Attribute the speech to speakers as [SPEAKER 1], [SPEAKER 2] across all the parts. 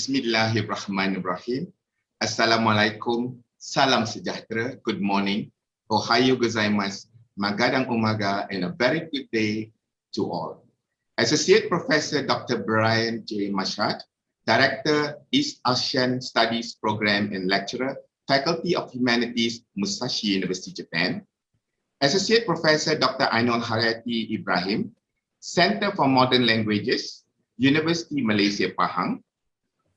[SPEAKER 1] Bismillahirrahmanirrahim. Assalamualaikum, salam sejahtera, good morning, ohayo gozaimasu, magadang umaga, and a very good day to all. Associate Professor Dr. Brian J. Mashad, Director, East Asian Studies Program and Lecturer, Faculty of Humanities, Musashi University, Japan. Associate Professor Dr. Ainul Haryati Ibrahim, Center for Modern Languages, University Malaysia Pahang.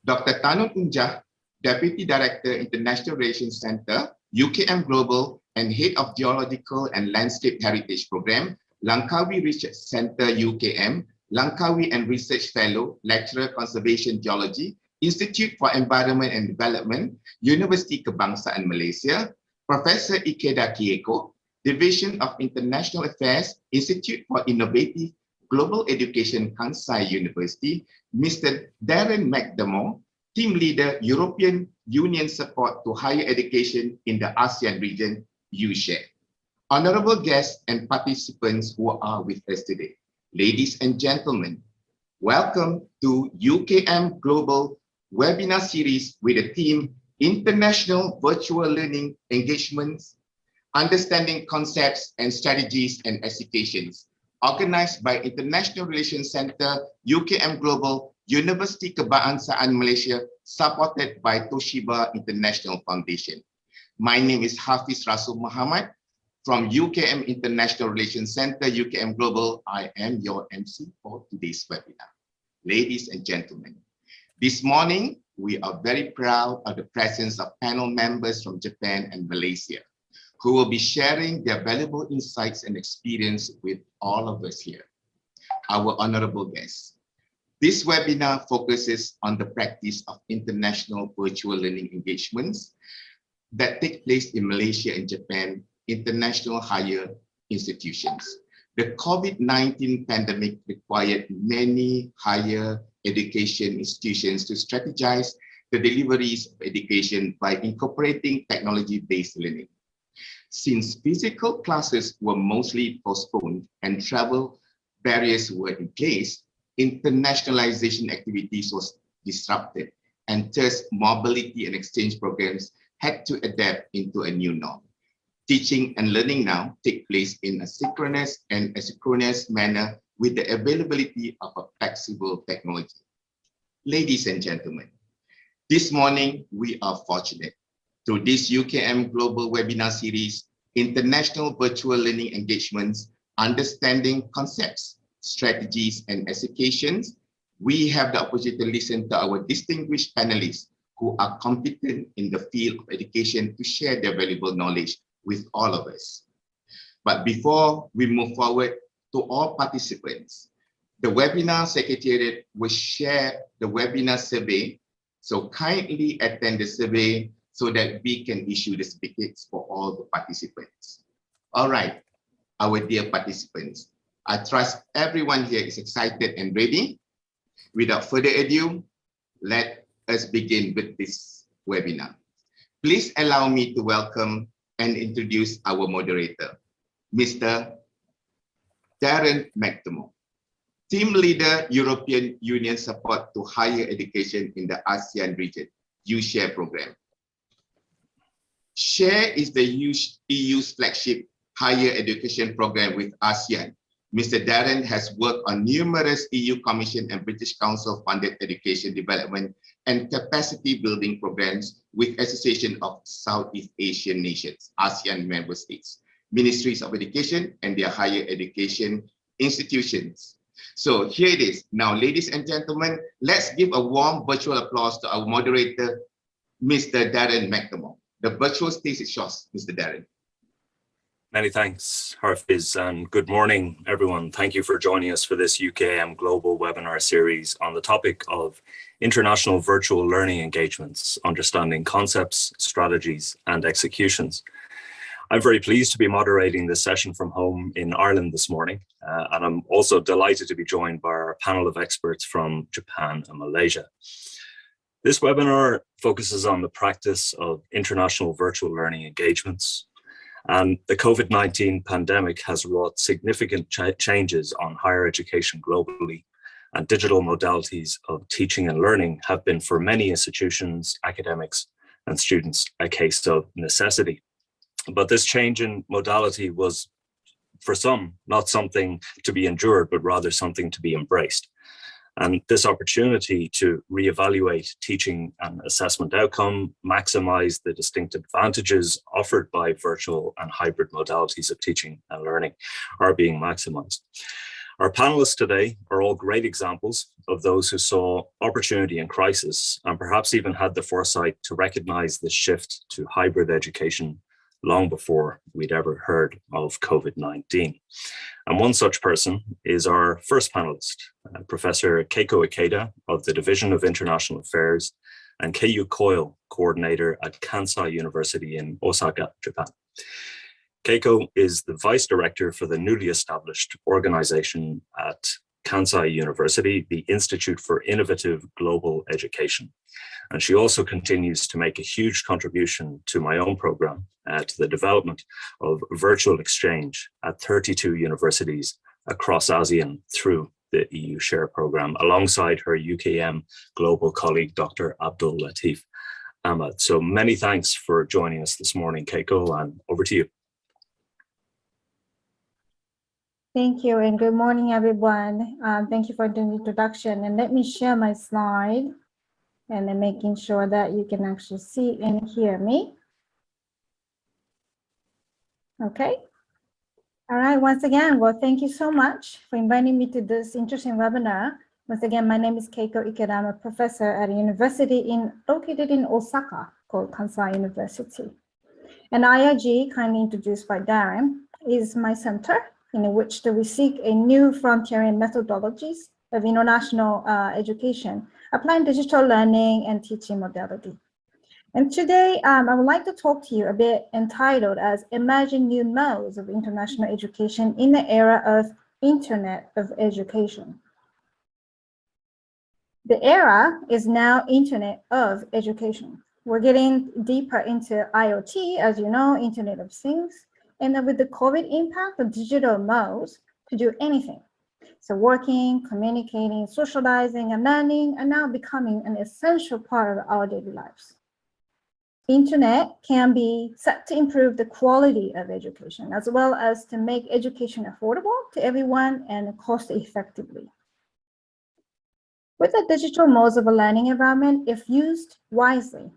[SPEAKER 1] Dr. Tanun Unjah, Deputy Director, International Relations Center, UKM Global, and Head of Geological and Landscape Heritage Program, Langkawi Research Center, UKM, Langkawi and Research Fellow, Lecturer Conservation Geology, Institute for Environment and Development, University Kebangsaan Malaysia, Professor Ikeda Kieko, Division of International Affairs, Institute for Innovative Global Education, Kansai University, Mr. Darren McDermott, Team Leader, European Union Support to Higher Education in the ASEAN region, USHARE. Honorable guests and participants who are with us today, ladies and gentlemen, welcome to UKM Global webinar series with the theme International Virtual Learning Engagements, Understanding Concepts and Strategies and Executions, organized by International Relations Center, UKM Global, University Kebangsaan Malaysia, supported by Toshiba International Foundation. My name is Hafiz Rasul Muhammad from UKM International Relations Center, UKM Global. I am your MC for today's webinar. Ladies and gentlemen, this morning, we are very proud of the presence of panel members from Japan and Malaysia, who will be sharing their valuable insights and experience with all of us here. Our honorable guests. This webinar focuses on the practice of international virtual learning engagements that take place in Malaysia and Japan, international higher institutions. The COVID-19 pandemic required many higher education institutions to strategize the deliveries of education by incorporating technology-based learning. Since physical classes were mostly postponed and travel barriers were in place, internationalization activities was disrupted, and thus mobility and exchange programs had to adapt into a new norm. Teaching and learning now take place in a synchronous and asynchronous manner with the availability of a flexible technology. Ladies and gentlemen, this morning we are fortunate through this UKM Global webinar series, International Virtual Learning Engagements, Understanding Concepts, Strategies and Executions, we have the opportunity to listen to our distinguished panelists who are competent in the field of education to share their valuable knowledge with all of us. But before we move forward, to all participants, the webinar secretariat will share the webinar survey So kindly attend the survey so that we can issue the certificates for all the participants. All right, our dear participants, I trust everyone here is excited and ready. Without further ado, let us begin with this webinar. Please allow me to welcome and introduce our moderator, Mr. Darren McDermott, Team Leader, European Union Support to Higher Education in the ASEAN region, U-Share program. SHARE is the EU's flagship higher education program with ASEAN. Mr. Darren has worked on numerous EU Commission and British Council funded education development and capacity building programs with Association of Southeast Asian Nations, ASEAN member states, ministries of education and their higher education institutions. So here it is. Now, ladies and gentlemen, let's give a warm virtual applause to our moderator, Mr. Darren McDermott. The virtual stage is yours, Mr. Darren.
[SPEAKER 2] Many thanks, Harfiz, and good morning, everyone. Thank you for joining us for this UKM Global Webinar Series on the topic of international virtual learning engagements, understanding concepts, strategies, and executions. I'm very pleased to be moderating this session from home in Ireland this morning, and I'm also delighted to be joined by our panel of experts from Japan and Malaysia. This webinar focuses on the practice of international virtual learning engagements, and the COVID-19 pandemic has wrought significant changes on higher education globally, and digital modalities of teaching and learning have been for many institutions, academics, and students a case of necessity. But this change in modality was, for some, not something to be endured, but rather something to be embraced. And this opportunity to reevaluate teaching and assessment outcome, maximize the distinct advantages offered by virtual and hybrid modalities of teaching and learning are being maximized. Our panelists today are all great examples of those who saw opportunity in crisis and perhaps even had the foresight to recognize the shift to hybrid education long before we'd ever heard of COVID-19. And one such person is our first panelist, Professor Keiko Ikeda of the Division of International Affairs and KU Coil coordinator at Kansai University in Osaka, Japan. Keiko is the Vice Director for the newly established organization at Kansai University, the Institute for Innovative Global Education. And she also continues to make a huge contribution to my own program, to the development of virtual exchange at 32 universities across ASEAN through the EU Share program, alongside her UKM global colleague, Dr. Abdul Latif Ahmad. So many thanks for joining us this morning, Keiko, and over to you.
[SPEAKER 3] Thank you, and good morning, everyone. Thank you for the introduction. And let me share my slide, and then making sure that you can actually see and hear me. Okay. All right, once again, well, thank you so much for inviting me to this interesting webinar. Once again, my name is Keiko Ikeda. I'm a professor at a university located in Osaka called Kansai University. And IIG, kindly introduced by Darren, is my center in which we seek a new frontier in methodologies of international education, applying digital learning and teaching modality. And today, I would like to talk to you a bit entitled as Emerging New Modes of International Education in the Era of Internet of Education. The era is now Internet of Education. We're getting deeper into IoT, as you know, Internet of Things, and then with the COVID impact of digital modes to do anything. So working, communicating, socializing, and learning are now becoming an essential part of our daily lives. Internet can be set to improve the quality of education, as well as to make education affordable to everyone and cost effectively. With the digital modes of a learning environment, if used wisely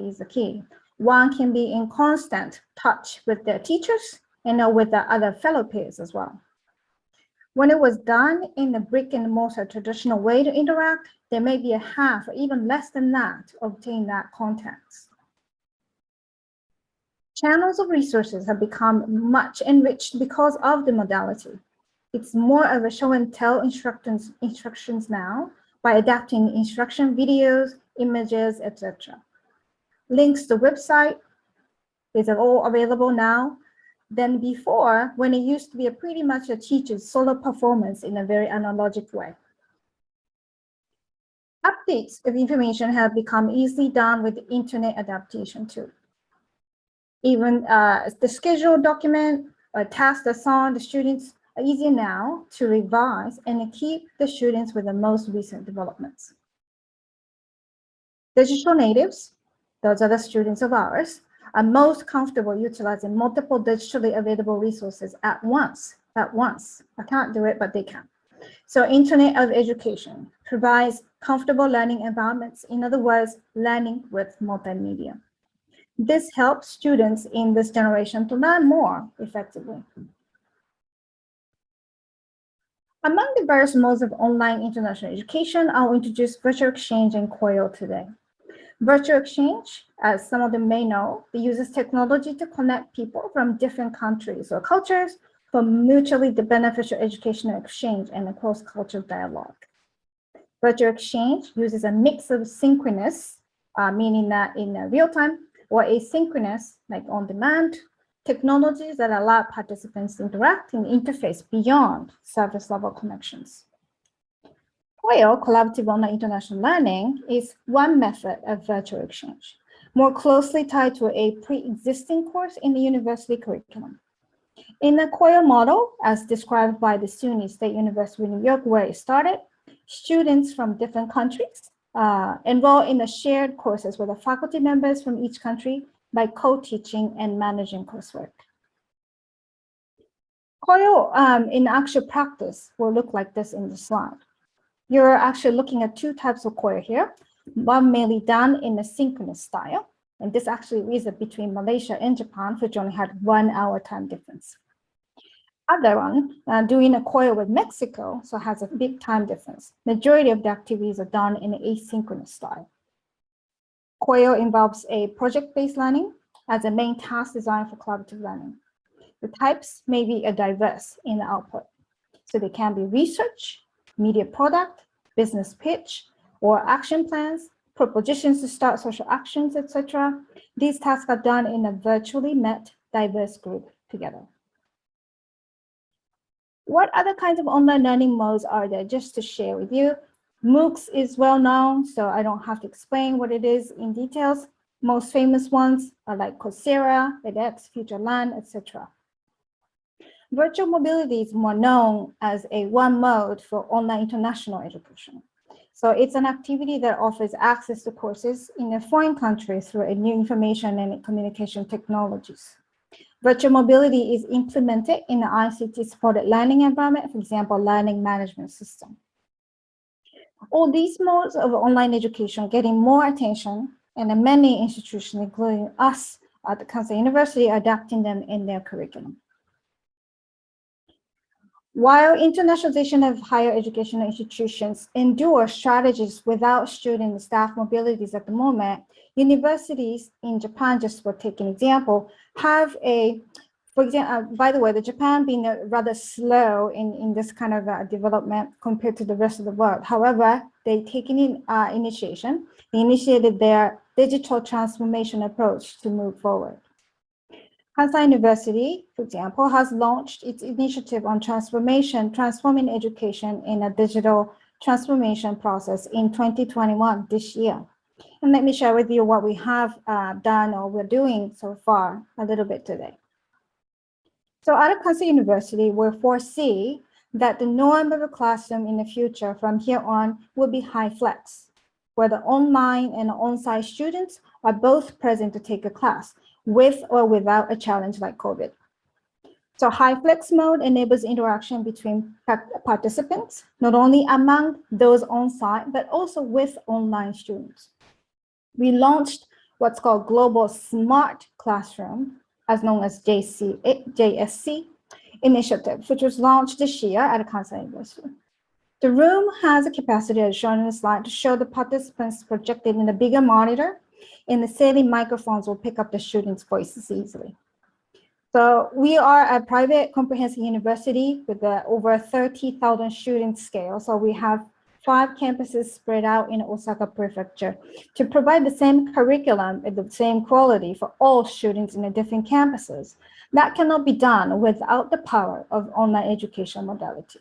[SPEAKER 3] is the key. One can be in constant touch with their teachers and with their other fellow peers as well. When it was done in the brick and mortar traditional way to interact, there may be a half or even less than that to obtain that context. Channels of resources have become much enriched because of the modality. It's more of a show and tell instructions now by adapting instruction videos images, etc. Links to website is all available now than before, when it used to be pretty much a teacher's solo performance in a very analogic way. Updates of information have become easily done with internet adaptation too. Even the scheduled document or task that's on the students are easier now to revise and keep the students with the most recent developments. Digital natives, those are the students of ours, are most comfortable utilizing multiple digitally available resources at once. I can't do it, but they can. So Internet of Education provides comfortable learning environments. In other words, learning with multimedia. This helps students in this generation to learn more effectively. Among the various modes of online international education, I'll introduce virtual exchange and Coil today. Virtual exchange, as some of them may know, it uses technology to connect people from different countries or cultures for mutually beneficial educational exchange and a cross-cultural dialogue. Virtual exchange uses a mix of synchronous, meaning that in real time, or asynchronous, like on-demand, technologies that allow participants to interact and interface beyond surface-level connections. Coil, Collaborative Online International Learning, is one method of virtual exchange, more closely tied to a pre-existing course in the university curriculum. In the Coil model, as described by the SUNY State University of New York, where it started, students from different countries enroll in the shared courses with the faculty members from each country by co-teaching and managing coursework. Coil in actual practice will look like this in the slide. You're actually looking at two types of Coil here, one mainly done in a synchronous style, and this actually is between Malaysia and Japan, which only had 1 hour time difference. Other one, doing a Coil with Mexico, so has a big time difference. Majority of the activities are done in an asynchronous style. Coil involves a project-based learning as a main task designed for collaborative learning. The types may be diverse in the output. So they can be research, media product, business pitch, or action plans, propositions to start social actions, etc. These tasks are done in a virtually met diverse group together. What other kinds of online learning modes are there? Just to share with you, MOOCs is well known, so I don't have to explain what it is in details. Most famous ones are like Coursera, edX, FutureLearn, etc. Virtual mobility is more known as a one mode for online international education. So it's an activity that offers access to courses in a foreign country through a new information and communication technologies. Virtual mobility is implemented in the ICT-supported learning environment, for example, learning management system. All these modes of online education are getting more attention, and many institutions, including us at the Kansas University, are adapting them in their curriculum. While internationalization of higher educational institutions endure strategies without student and staff mobilities at the moment, universities in Japan, just for take an example, have for example, by the way, the Japan being rather slow in this kind of development compared to the rest of the world. However, they taken in initiation. They initiated their digital transformation approach to move forward. Kansai University, for example, has launched its initiative on transforming education in a digital transformation process in 2021, this year. And let me share with you what we have done or we're doing so far a little bit today. So at Kansai University, we foresee that the norm of a classroom in the future from here on will be high flex, where the online and on-site students are both present to take a class, with or without a challenge like COVID. So high flex mode enables interaction between participants, not only among those on site, but also with online students. We launched what's called Global Smart Classroom, as known as JSC initiative, which was launched this year at Kansai University. The room has a capacity, as shown in the slide, to show the participants projected in a bigger monitor, and the salient microphones will pick up the students' voices easily. So we are a private comprehensive university with over 30,000 student scale. So we have 5 campuses spread out in Osaka Prefecture to provide the same curriculum at the same quality for all students in the different campuses. That cannot be done without the power of online education modality.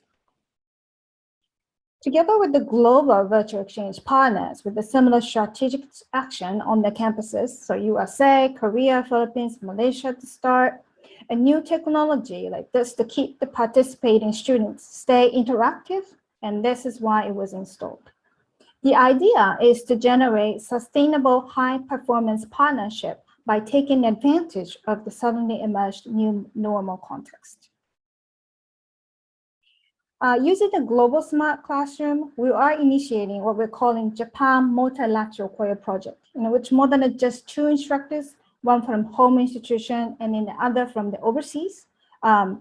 [SPEAKER 3] Together with the global virtual exchange partners with a similar strategic action on the campuses, so USA, Korea, Philippines, Malaysia to start, a new technology like this to keep the participating students stay interactive, and this is why it was installed. The idea is to generate sustainable high-performance partnership by taking advantage of the suddenly emerged new normal context. Using the Global Smart Classroom, we are initiating what we're calling Japan Multilateral Coil project, in which more than just 2 instructors, one from home institution and then the other from the overseas, but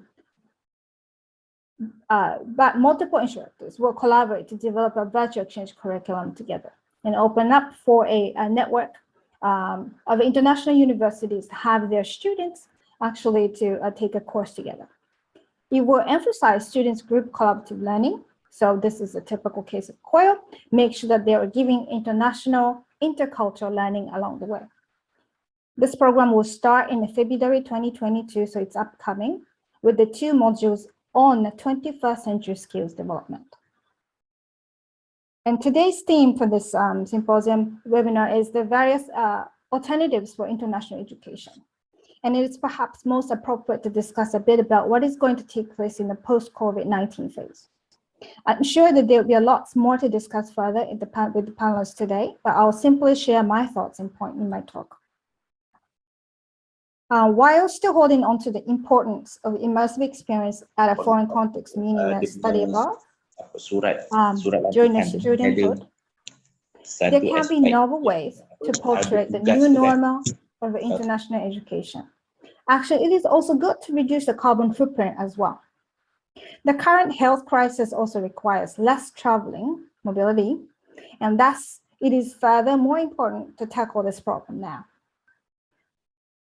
[SPEAKER 3] multiple instructors will collaborate to develop a virtual exchange curriculum together and open up for a network of international universities to have their students actually to take a course together. It will emphasize students' group collaborative learning. So this is a typical case of Coil. Make sure that they are giving international, intercultural learning along the way. This program will start in February 2022, so it's upcoming, with the 2 modules on 21st century skills development. And today's theme for this symposium webinar is the various alternatives for international education. And it is perhaps most appropriate to discuss a bit about what is going to take place in the post-COVID-19 phase. I'm sure that there will be lots more to discuss further with the panelists today, but I'll simply share my thoughts in my talk. While still holding on to the importance of immersive experience at a foreign context, meaning that study abroad, during the studenthood, there can be novel ways to portray the new normal of international education. Actually, it is also good to reduce the carbon footprint as well. The current health crisis also requires less traveling, mobility, and thus it is further more important to tackle this problem now.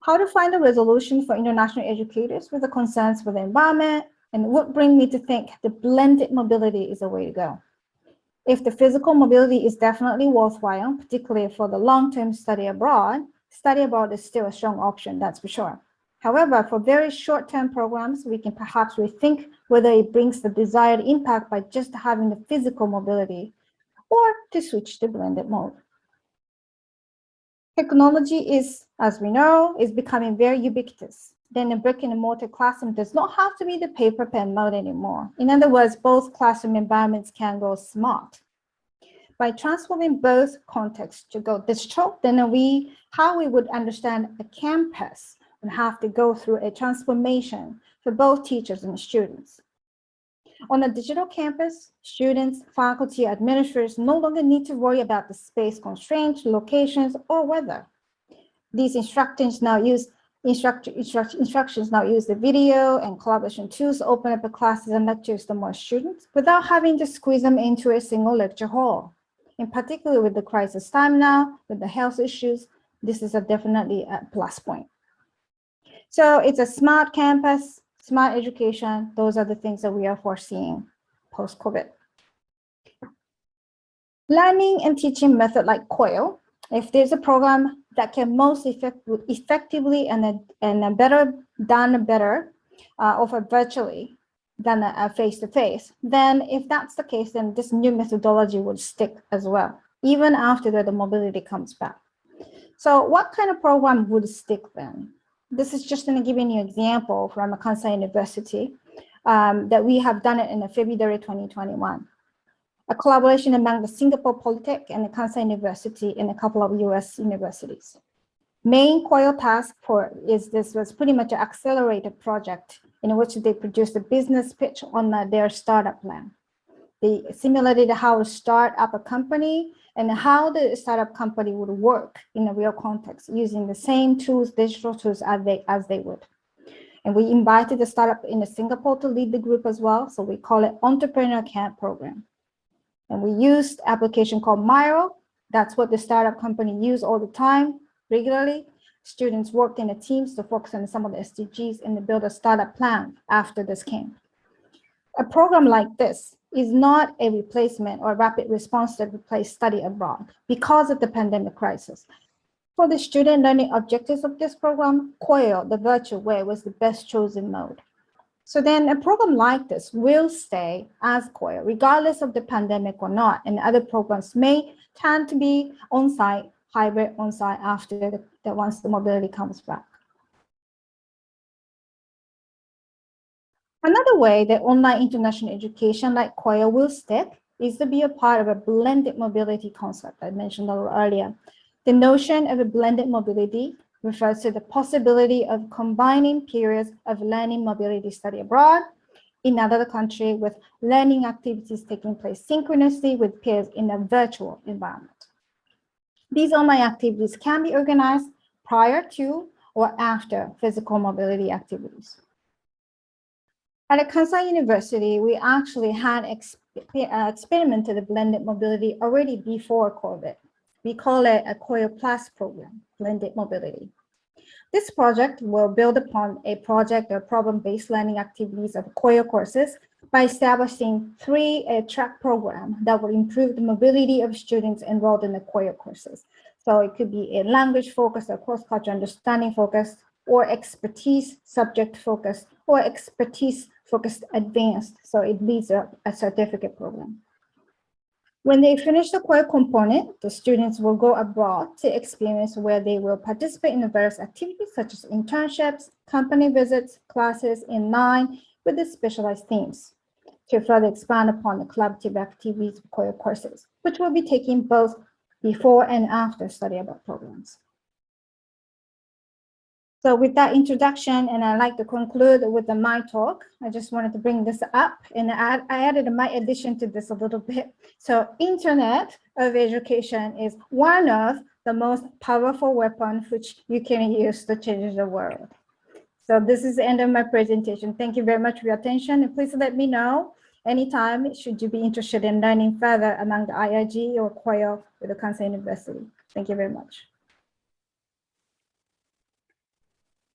[SPEAKER 3] How to find a resolution for international educators with the concerns for the environment, and would bring me to think the blended mobility is the way to go. If the physical mobility is definitely worthwhile, particularly for the long-term study abroad is still a strong option, that's for sure. However, for very short-term programs, we can perhaps rethink whether it brings the desired impact by just having the physical mobility or to switch to blended mode. Technology is, as we know, is becoming very ubiquitous. Then a brick and mortar classroom does not have to be the paper pen mode anymore. In other words, both classroom environments can go smart. By transforming both contexts to go digital, then how we would understand a campus would have to go through a transformation for both teachers and students. On a digital campus, students, faculty, administrators no longer need to worry about the space constraints, locations, or weather. These instructions now use the video and collaboration tools to open up the classes and lectures to more students without having to squeeze them into a single lecture hall. In particular, with the crisis time now, with the health issues, this is definitely a plus point. So it's a smart campus, smart education. Those are the things that we are foreseeing post-COVID. Learning and teaching method like Coil, if there's a program that can most effectively and done better offer virtually than a face-to-face, then if that's the case, then this new methodology would stick as well, even after the mobility comes back. So what kind of program would stick then? This is just going to give you an example from a Kansai University that we have done it in February 2021. A collaboration among the Singapore Polytech and the Kansai University and a couple of US universities. Main Coil task was pretty much an accelerated project in which they produced a business pitch on their startup plan. They simulated how to start up a company and how the startup company would work in a real context using the same tools, digital tools as they would. And we invited the startup in Singapore to lead the group as well. So we call it Entrepreneur Camp Program. And we used application called Miro. That's what the startup company use all the time, regularly. Students worked in the teams to focus on some of the SDGs and to build a startup plan after this came. A program like this is not a replacement or rapid response that replace study abroad because of the pandemic crisis. For the student learning objectives of this program, Coil, the virtual way, was the best chosen mode. So then a program like this will stay as Coil, regardless of the pandemic or not, and other programs may tend to be on-site, hybrid on-site after once the mobility comes back. Another way that online international education like Coil will stick is to be a part of a blended mobility concept I mentioned a little earlier. The notion of a blended mobility refers to the possibility of combining periods of learning mobility study abroad in another country with learning activities taking place synchronously with peers in a virtual environment. These online activities can be organized prior to or after physical mobility activities. At Kansai University, we actually had experimented with blended mobility already before COVID. We call it a Coil Plus program, blended mobility. This project will build upon a project or problem-based learning activities of Coil courses by establishing 3 track program that will improve the mobility of students enrolled in the Coil courses. So it could be a language focused or cross-cultural understanding focused, or expertise subject focused, or expertise focused advanced. So it leads a certificate program. When they finish the Coil component, the students will go abroad to experience where they will participate in the various activities such as internships, company visits, classes in line with the specialized themes to further expand upon the collaborative activities of Coil courses, which will be taken both before and after study abroad programs. So with that introduction, and I'd like to conclude with my talk, I just wanted to bring this up, and I added my addition to this a little bit. So Internet of Education is one of the most powerful weapons which you can use to change the world. So this is the end of my presentation. Thank you very much for your attention, and please let me know anytime should you be interested in learning further among the IIG or Coil with the Kansai University. Thank you very much.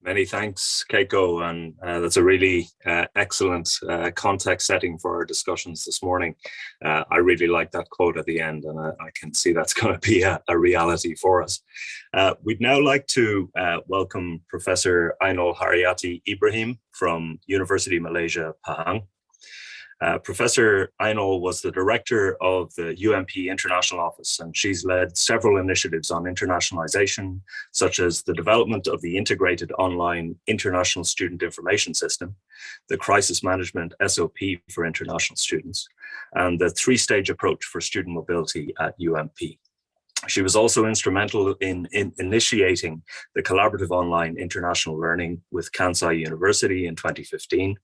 [SPEAKER 2] Many thanks, Keiko, and that's a really excellent context setting for our discussions this morning. I really like that quote at the end, and I can see that's going to be a reality for us. We'd now like to welcome Professor Ainul Haryati Ibrahim from University Malaysia, Pahang. Professor Ainul was the director of the UMP International Office, and she's led several initiatives on internationalization, such as the development of the integrated online international student information system, the crisis management SOP for international students, and the 3-stage approach for student mobility at UMP. She was also instrumental in initiating the collaborative online international learning with Kansai University in 2015,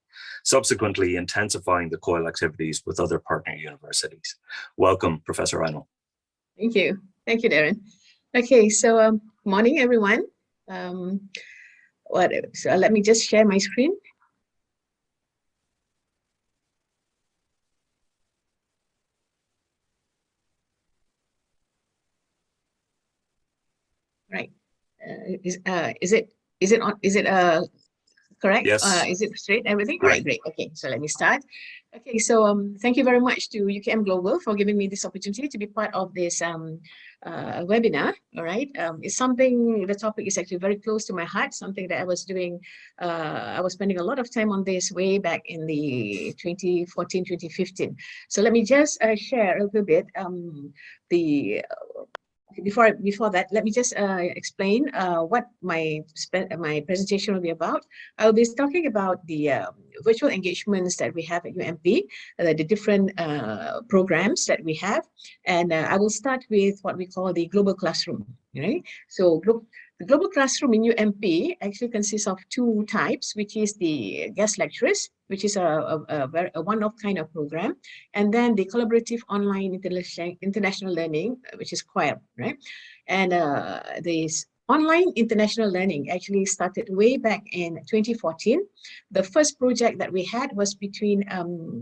[SPEAKER 2] subsequently intensifying the Coil activities with other partner universities. Welcome, Professor Ainul.
[SPEAKER 4] Thank you. Thank you, Darren. Okay, so morning, everyone. So let me just share my screen. Right. Is it correct?
[SPEAKER 2] Yes.
[SPEAKER 4] Is it straight, everything? All right, great. Okay, so let me start. Okay, so thank you very much to UKM Global for giving me this opportunity to be part of this webinar. All right, it's something, the topic is actually very close to my heart, something that I was doing, I was spending a lot of time on this way back in the 2014, 2015. So let me just share a little bit before that, let me just explain what my presentation will be about. I'll be talking about the virtual engagements that we have at UMP, the different programs that we have, and I will start with what we call the global classroom. Right? So the global classroom in UMP actually consists of 2 types, which is the guest lecturers, which is a one-off kind of program, and then the collaborative online international learning, which is Coil, right? And this online international learning actually started way back in 2014. The first project that we had was between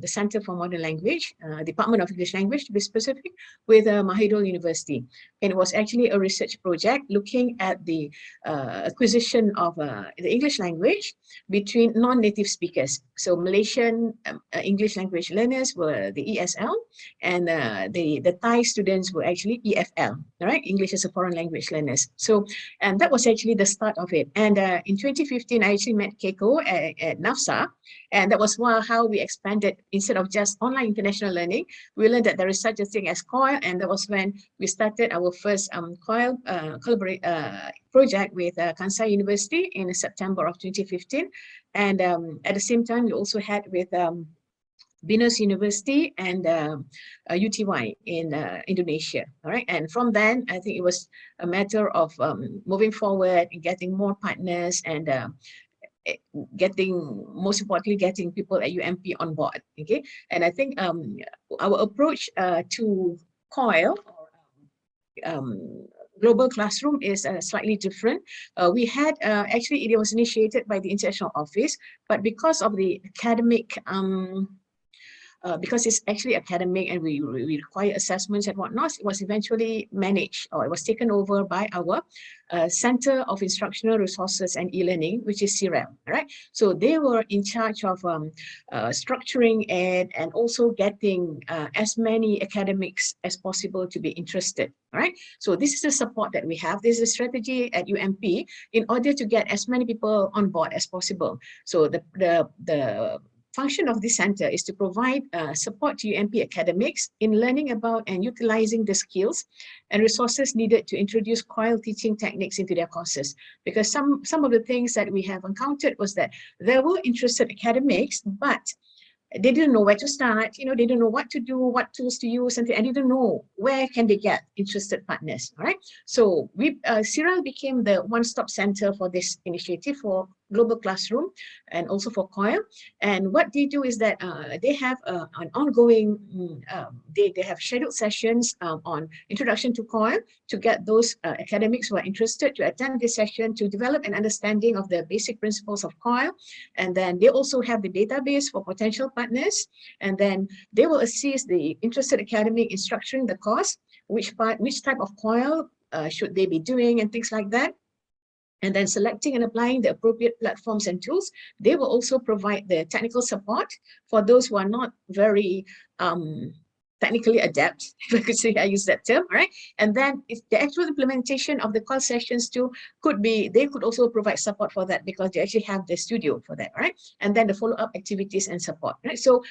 [SPEAKER 4] the Center for Modern Language, Department of English Language to be specific, with Mahidol University. And it was actually a research project looking at the acquisition of the English language between non-native speakers. So Malaysian English language learners were the ESL, and the Thai students were actually EFL, all right? English as a foreign language learners. So, and that was actually the start of it. And in 2015, I actually met Keiko at NAFSA, and that was how we expanded. Instead of just online international learning, we learned that there is such a thing as Coil, and that was when we started our first Coil project with Kansai University in September of 2015. And at the same time, we also had with Binus University and UTY in Indonesia. All right, and from then, I think it was a matter of moving forward and getting more partners and most importantly, getting people at UMP on board. Okay, and I think our approach to Coil, global classroom, is slightly different. We had actually, it was initiated by the International Office, but because of the academic because it's actually academic and we require assessments and whatnot, it was eventually managed, or it was taken over by our Center of Instructional Resources and E-Learning, which is CIREL, right? So they were in charge of structuring it and also getting as many academics as possible to be interested, right? So this is the support that we have. This is a strategy at UMP in order to get as many people on board as possible. So the function of this center is to provide support to UMP academics in learning about and utilizing the skills and resources needed to introduce Coil teaching techniques into their courses. Because some of the things that we have encountered was that there were interested academics, but they didn't know where to start, they didn't know what to do, what tools to use, and they didn't know where can they get interested partners, all right? So CIREL became the one-stop center for this initiative for global classroom and also for Coil. And what they do is that they have an ongoing, they have scheduled sessions on introduction to Coil to get those academics who are interested to attend this session to develop an understanding of the basic principles of Coil. And then they also have the database for potential partners. And then they will assist the interested academic in structuring the course, which type of Coil should they be doing and things like that. And then selecting and applying the appropriate platforms and tools. They will also provide the technical support for those who are not very technically adept, if I could say, I use that term, right? And then the actual implementation of the Coil sessions too they could also provide support for that because they actually have the studio for that, right? And then the follow-up activities and support, right? So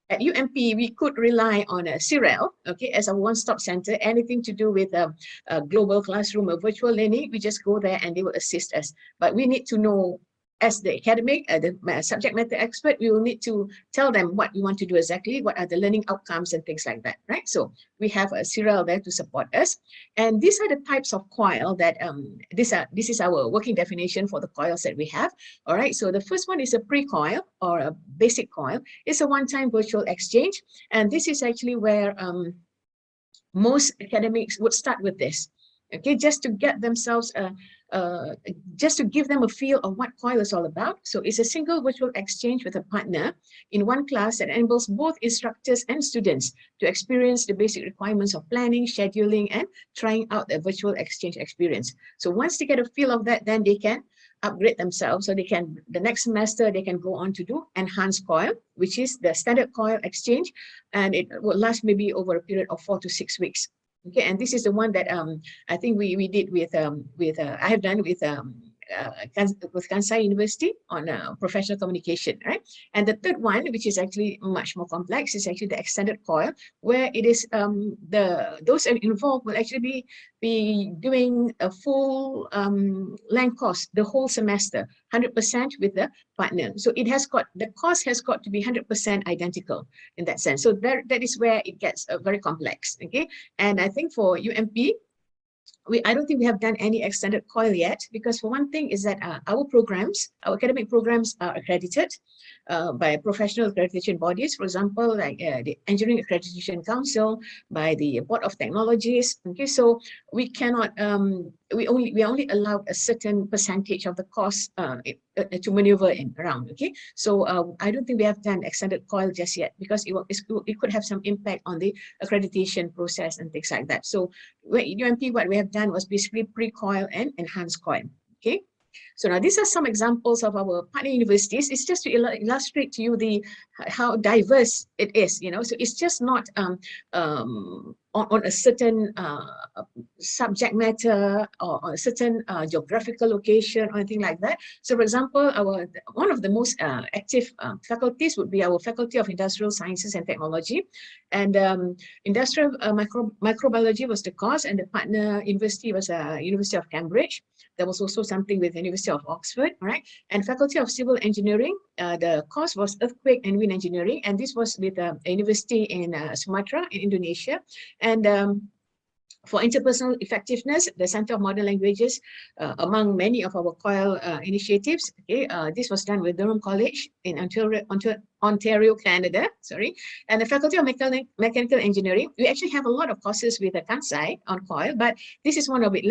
[SPEAKER 4] at UMP, we could rely on CIREL, okay, as a one-stop center. Anything to do with a global classroom or virtual learning, we just go there and they will assist us. But we need to know, as the academic, the subject matter expert, we will need to tell them what we want to do exactly, what are the learning outcomes and things like that, right? So we have a CIREL there to support us. And these are the types of Coil that, this is our working definition for the Coils that we have, all right? So the first one is a pre-Coil or a basic Coil. It's a one-time virtual exchange. And this is actually where most academics would start with this, okay, just to get themselves just to give them a feel of what Coil is all about. So it's a single virtual exchange with a partner in one class that enables both instructors and students to experience the basic requirements of planning, scheduling, and trying out the virtual exchange experience. So once they get a feel of that, then they can upgrade themselves. So they can, the next semester, they can go on to do enhanced Coil, which is the standard Coil exchange. And it will last maybe over a period of 4 to 6 weeks. Okay, and this is the one that I think we did with I have done with Kansai University on professional communication, right? And the third one, which is actually much more complex, is actually the extended Coil, where it is those involved will actually be doing a full length course the whole semester, 100% with the partner. So it has got, the course has got to be 100% identical in that sense. So that is where it gets very complex, okay? And I think for UMP, I don't think we have done any extended coil yet, because for one thing is that our programs, our academic programs are accredited by professional accreditation bodies, for example, like the Engineering Accreditation Council, by the Board of Technologies. Okay, so we cannot, we only allowed a certain percentage of the cost to maneuver in around. Okay, so I don't think we have done extended coil just yet, because it could have some impact on the accreditation process and things like that. So in UMP, what we have done was basically pre-coil and enhanced coil. Okay. So now these are some examples of our partner universities. It's just to illustrate to you how diverse it is, you know. So it's just not on a certain subject matter or on a certain geographical location or anything like that. So for example, one of the most active faculties would be our Faculty of Industrial Sciences and Technology, and Industrial Microbiology was the course, and the partner university was University of Cambridge. There was also something with the University of Oxford, right? And Faculty of Civil Engineering, the course was Earthquake and Wind Engineering, and this was with a university in Sumatra in Indonesia. And for interpersonal effectiveness, the Center of Modern Languages, among many of our Coil initiatives, okay, this was done with Durham College in Ontario, Canada, sorry. And the Faculty of Mechanical Engineering, we actually have a lot of courses with Kansai on Coil, but this is one of it,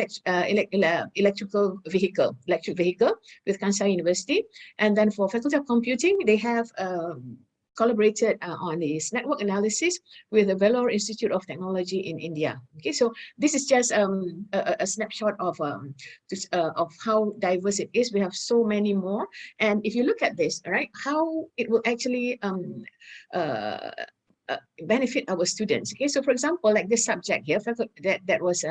[SPEAKER 4] electric vehicle with Kansai University. And then for Faculty of Computing, they have collaborated on this network analysis with the Vellore Institute of Technology in India. Okay, so this is just a snapshot of how diverse it is. We have so many more, and if you look at this, right, how it will actually benefit our students. Okay, so for example, like this subject here, that was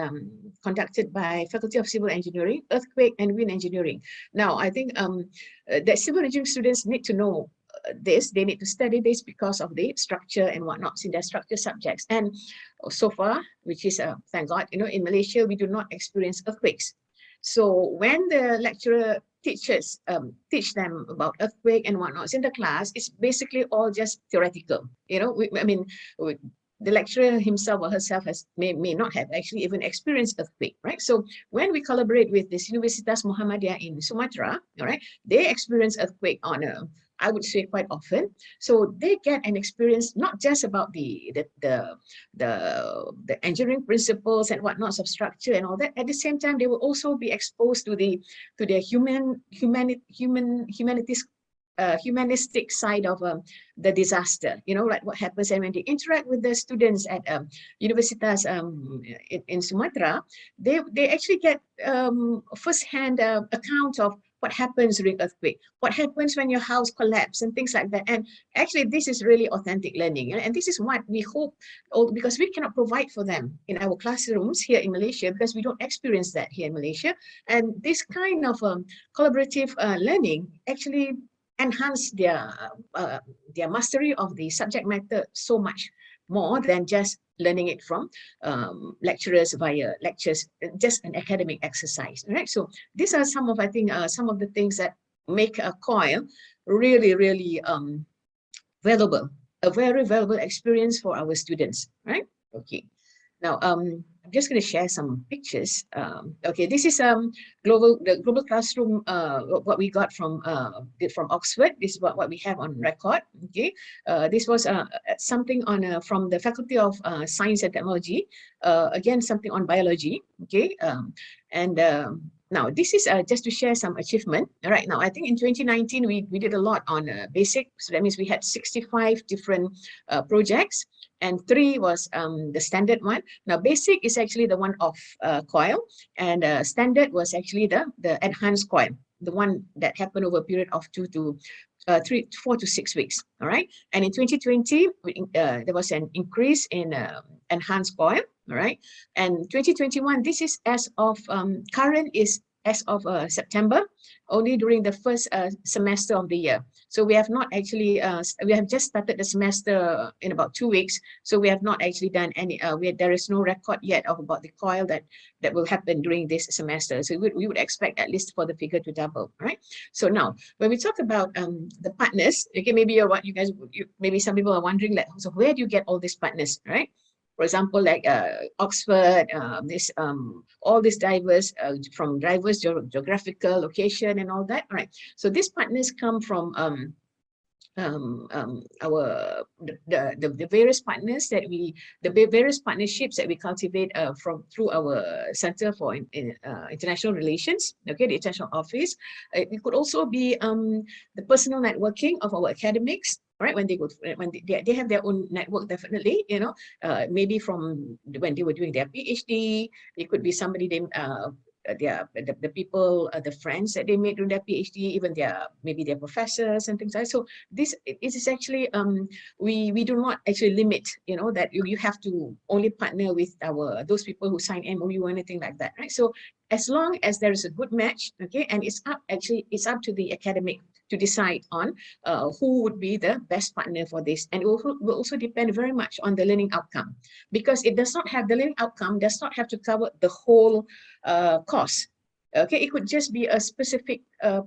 [SPEAKER 4] conducted by Faculty of Civil Engineering, Earthquake and Wind Engineering. Now, I think that civil engineering students need to know this, they need to study this because of the structure and whatnot in their structure subjects. And so far, which is thank God, you know, in Malaysia, we do not experience earthquakes. So when the lecturer teach them about earthquake and whatnot in the class, it's basically all just theoretical. You know, the lecturer himself or herself may not have actually even experienced earthquake, right? So when we collaborate with this Universitas Muhammadiyah in Sumatra, all right, they experience earthquake on I would say quite often. So they get an experience not just about the engineering principles and whatnots of structure and all that. At the same time, they will also be exposed to the humanistic side of the disaster, you know, like what happens. And when they interact with the students at Universitas in Sumatra, they actually get first-hand account of what happens during earthquake, what happens when your house collapses and things like that. And actually, this is really authentic learning. And this is what we hope, because we cannot provide for them in our classrooms here in Malaysia, because we don't experience that here in Malaysia. And this kind of collaborative learning actually enhance their mastery of the subject matter so much more than just learning it from lecturers via lectures, just an academic exercise, right? So these are some of, I think, some of the things that make a Coil really, really valuable, a very valuable experience for our students, right? Okay. Now, I'm just going to share some pictures. Okay, this is the global classroom. What we got from Oxford. This is what we have on record. Okay, this was something on from the Faculty of Science and Technology. Again, something on biology. Okay, now this is just to share some achievement. Right now, I think in 2019 we did a lot on basic. So that means we had 65 different projects. And 3 was the standard one. Now, basic is actually the one of Coil, and standard was actually the enhanced Coil, the one that happened over a period of 4 to 6 weeks. All right. And in 2020, there was an increase in enhanced Coil. All right. And 2021, this is as of current is as of September, only during the first semester of the year. So we have not actually, we have just started the semester in about 2 weeks. So we have not actually done any, there is no record yet of about the Coil that will happen during this semester. So we would expect at least for the figure to double, right? So now, when we talk about the partners, okay, maybe maybe some people are wondering, like, so where do you get all these partners, right? For example, like Oxford, all these diverse from diverse geographical location and all that. All right. So these partners come from the various partners that various partnerships that we cultivate through our Center for International Relations, okay, the international office. It could also be the personal networking of our academics. Right, when they have their own network, definitely, you know, maybe from when they were doing their PhD, it could be somebody they the people, the friends that they made during their PhD, even maybe their professors and things like that. So this is actually we do not actually limit, you know, that you have to only partner with those people who sign MOU or anything like that, right? So as long as there is a good match, okay, and it's up to the academic to decide on who would be the best partner for this, and it will also depend very much on the learning outcome, because the learning outcome does not have to cover the whole course. Okay, it could just be a specific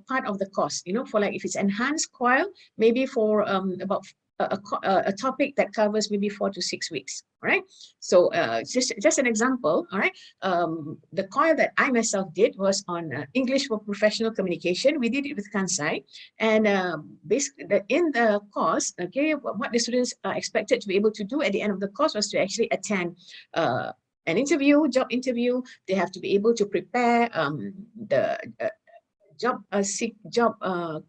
[SPEAKER 4] part of the course, you know, for like if it's enhanced Coil, maybe for about a topic that covers maybe 4 to 6 weeks. All right. So just an example. All right. The Coil that I myself did was on English for Professional Communication. We did it with Kansai, and basically in the course, okay, what the students are expected to be able to do at the end of the course was to actually attend an job interview. They have to be able to prepare the job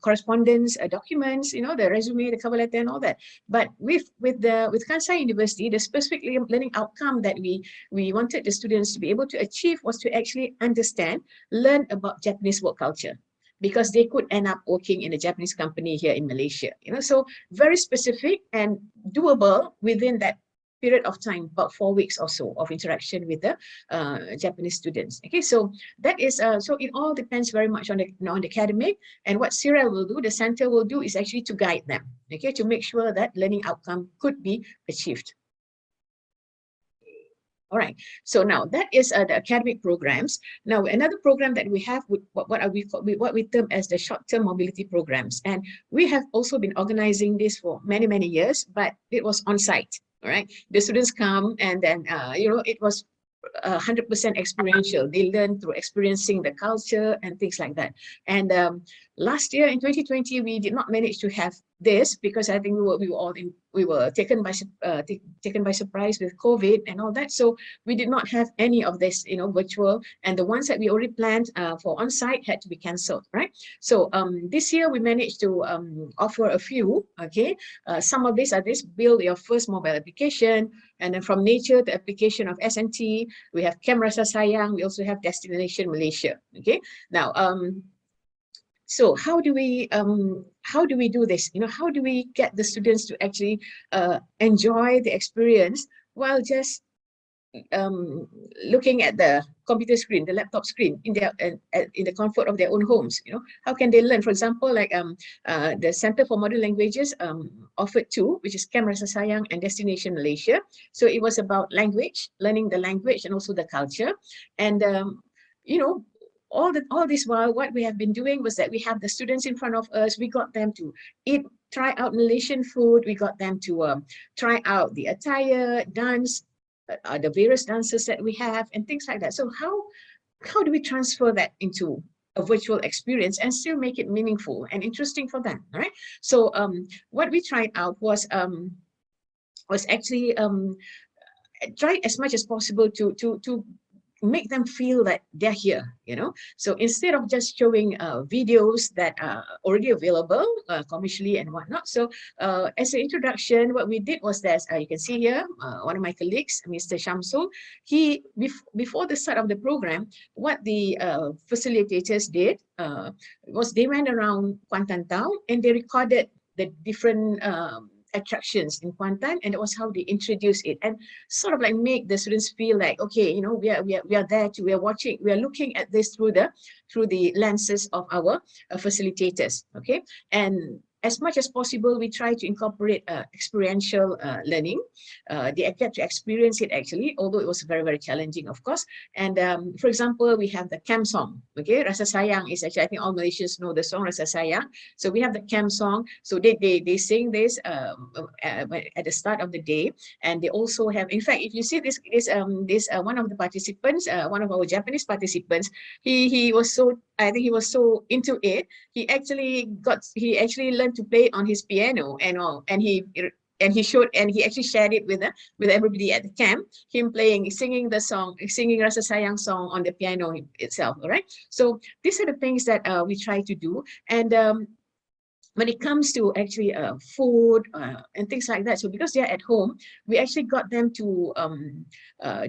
[SPEAKER 4] correspondence documents, you know, the resume, the cover letter, and all that. But with Kansai University, the specific learning outcome that we wanted the students to be able to achieve was to actually learn about Japanese work culture, because they could end up working in a Japanese company here in Malaysia, you know. So very specific and doable within that period of time, about 4 weeks or so of interaction with the Japanese students. Okay, so that is so it all depends very much on the academic, and what CIREL will do, the center will do, is actually to guide them, okay, to make sure that learning outcome could be achieved. All right, so now that is the academic programs. Now another program that we have, what we term as the short-term mobility programs, and we have also been organizing this for many years, but it was on site. All right, the students come, and then you know, it was 100% experiential. They learn through experiencing the culture and things like that. And last year in 2020, we did not manage to have this, because I think we were taken by surprise with COVID and all that. So we did not have any of this, you know, virtual, and the ones that we already planned for on-site had to be cancelled, right? So this year we managed to offer a few. Okay, some of these are build your first mobile application, and then from nature, the application of SNT, we have Kem Rasa Sayang, we also have Destination Malaysia. Okay, now so how do we do this? You know, how do we get the students to actually enjoy the experience while just looking at the computer screen, the laptop screen, in the comfort of their own homes? You know, how can they learn? For example, like the Center for Modern Languages offered two, which is Kem Rasa Sayang and Destination Malaysia. So it was about language, learning the language and also the culture, and you know, all this while, what we have been doing was that we have the students in front of us. We got them to try out Malaysian food. We got them to try out the attire, dance, the various dances that we have, and things like that. So how do we transfer that into a virtual experience and still make it meaningful and interesting for them? All right. So what we tried out was actually try as much as possible to make them feel that they're here, you know. So instead of just showing videos that are already available commercially and whatnot, so as an introduction, what we did was that you can see here, one of my colleagues, Mr. Shamsul, he before the start of the program, what the facilitators did was they went around Kuantan town and they recorded the different attractions in Kuantan, and that was how they introduce it, and sort of like make the students feel like, okay, you know, we are there too, we are watching, we are looking at this through the lenses of our facilitators. Okay, and as much as possible, we try to incorporate experiential learning. They get to experience it actually, although it was very, very challenging, of course. And for example, we have the camp song. Okay, Rasa Sayang is actually, I think all Malaysians know the song Rasa Sayang. So we have the camp song. So they sing this at the start of the day, and they also have. In fact, if you see this one of the participants, one of our Japanese participants, he was so, I think he was so into it. He actually learned to play on his piano and all, and he actually shared it with everybody at the camp, him singing the song, singing Rasa Sayang song on the piano itself. All right. So these are the things that we try to do. And when it comes to actually food and things like that, so because they're at home, we actually got them to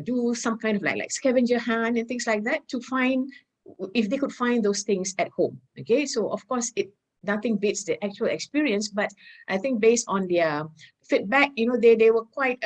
[SPEAKER 4] do some kind of like scavenger hunt and things like that to find if they could find those things at home. Okay, so of course nothing beats the actual experience, but I think based on their feedback, you know, they were quite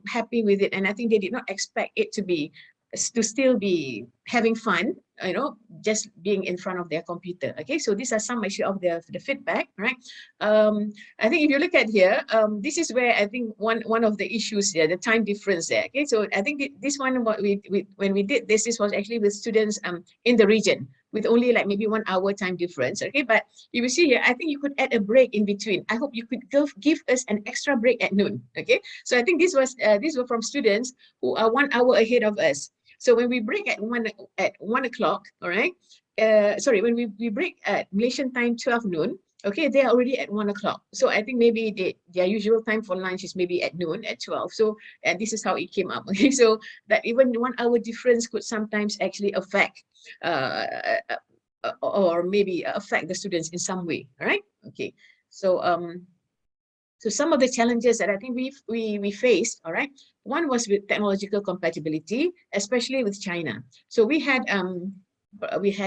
[SPEAKER 4] happy with it, and I think they did not expect it to still be having fun, you know, just being in front of their computer. Okay, so these are some actually of the feedback, right? I think if you look at here, this is where I think one of the issues there, the time difference there. Okay, so I think this one, when we did this was actually with students in the region with only like maybe 1 hour time difference. Okay, but you will see here, I think you could add a break in between. I hope you could give us an extra break at noon. Okay, so I think these were from students who are 1 hour ahead of us. So when we break at 1 o'clock, all right, sorry, when we break at Malaysian time 12 noon, okay, they're already at 1 o'clock. So I think maybe their usual time for lunch is maybe at noon, at 12. So and this is how it came up. Okay, so that even 1 hour difference could sometimes actually affect or maybe affect the students in some way. All right. Okay. So so some of the challenges that I think we faced, all right, one was with technological compatibility, especially with China. So we had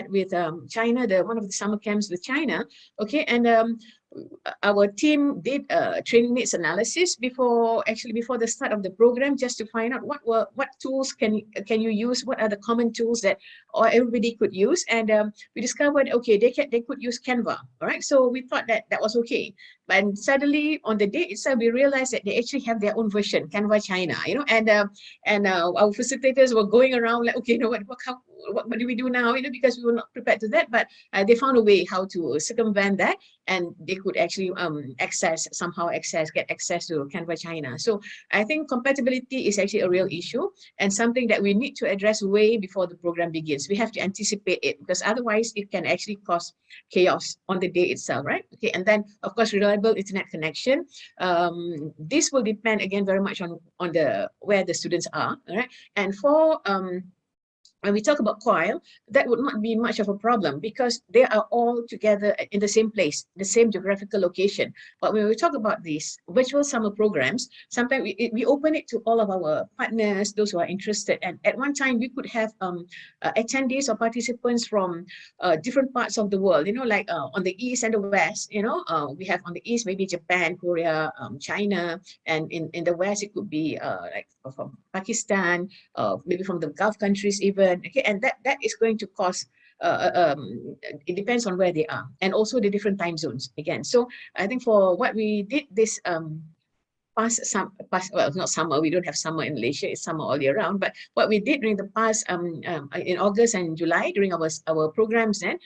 [SPEAKER 4] with China, one of the summer camps with China, okay, and our team did training needs analysis before the start of the program, just to find out what tools can you use, what are the common tools that everybody could use, and we discovered, okay, they could use Canva. All right, so we thought that was okay, but suddenly on the day itself we realized that they actually have their own version, Canva China, you know, and our facilitators were going around like, okay, you know what do we do now, you know, because we were not prepared to that, but they found a way how to circumvent that, and they could actually get access to Canva China. So I think compatibility is actually a real issue and something that we need to address way before the program begins. We have to anticipate it, because otherwise it can actually cause chaos on the day itself, right? Okay, and then of course reliable internet connection. This will depend again very much on where the students are, all right? And for when we talk about Coil, that would not be much of a problem because they are all together in the same place, the same geographical location. But when we talk about these virtual summer programs, sometimes we open it to all of our partners, those who are interested. And at one time, we could have attendees or participants from different parts of the world, you know, like on the East and the West, you know, we have on the East, maybe Japan, Korea, China, and in the West, it could be like from Pakistan, maybe from the Gulf countries even. Okay, and that is going to cause it depends on where they are, and also the different time zones again. So I think for what we did this well, not summer, we don't have summer in Malaysia, it's summer all year round, but what we did during the past in August and July during our programs then,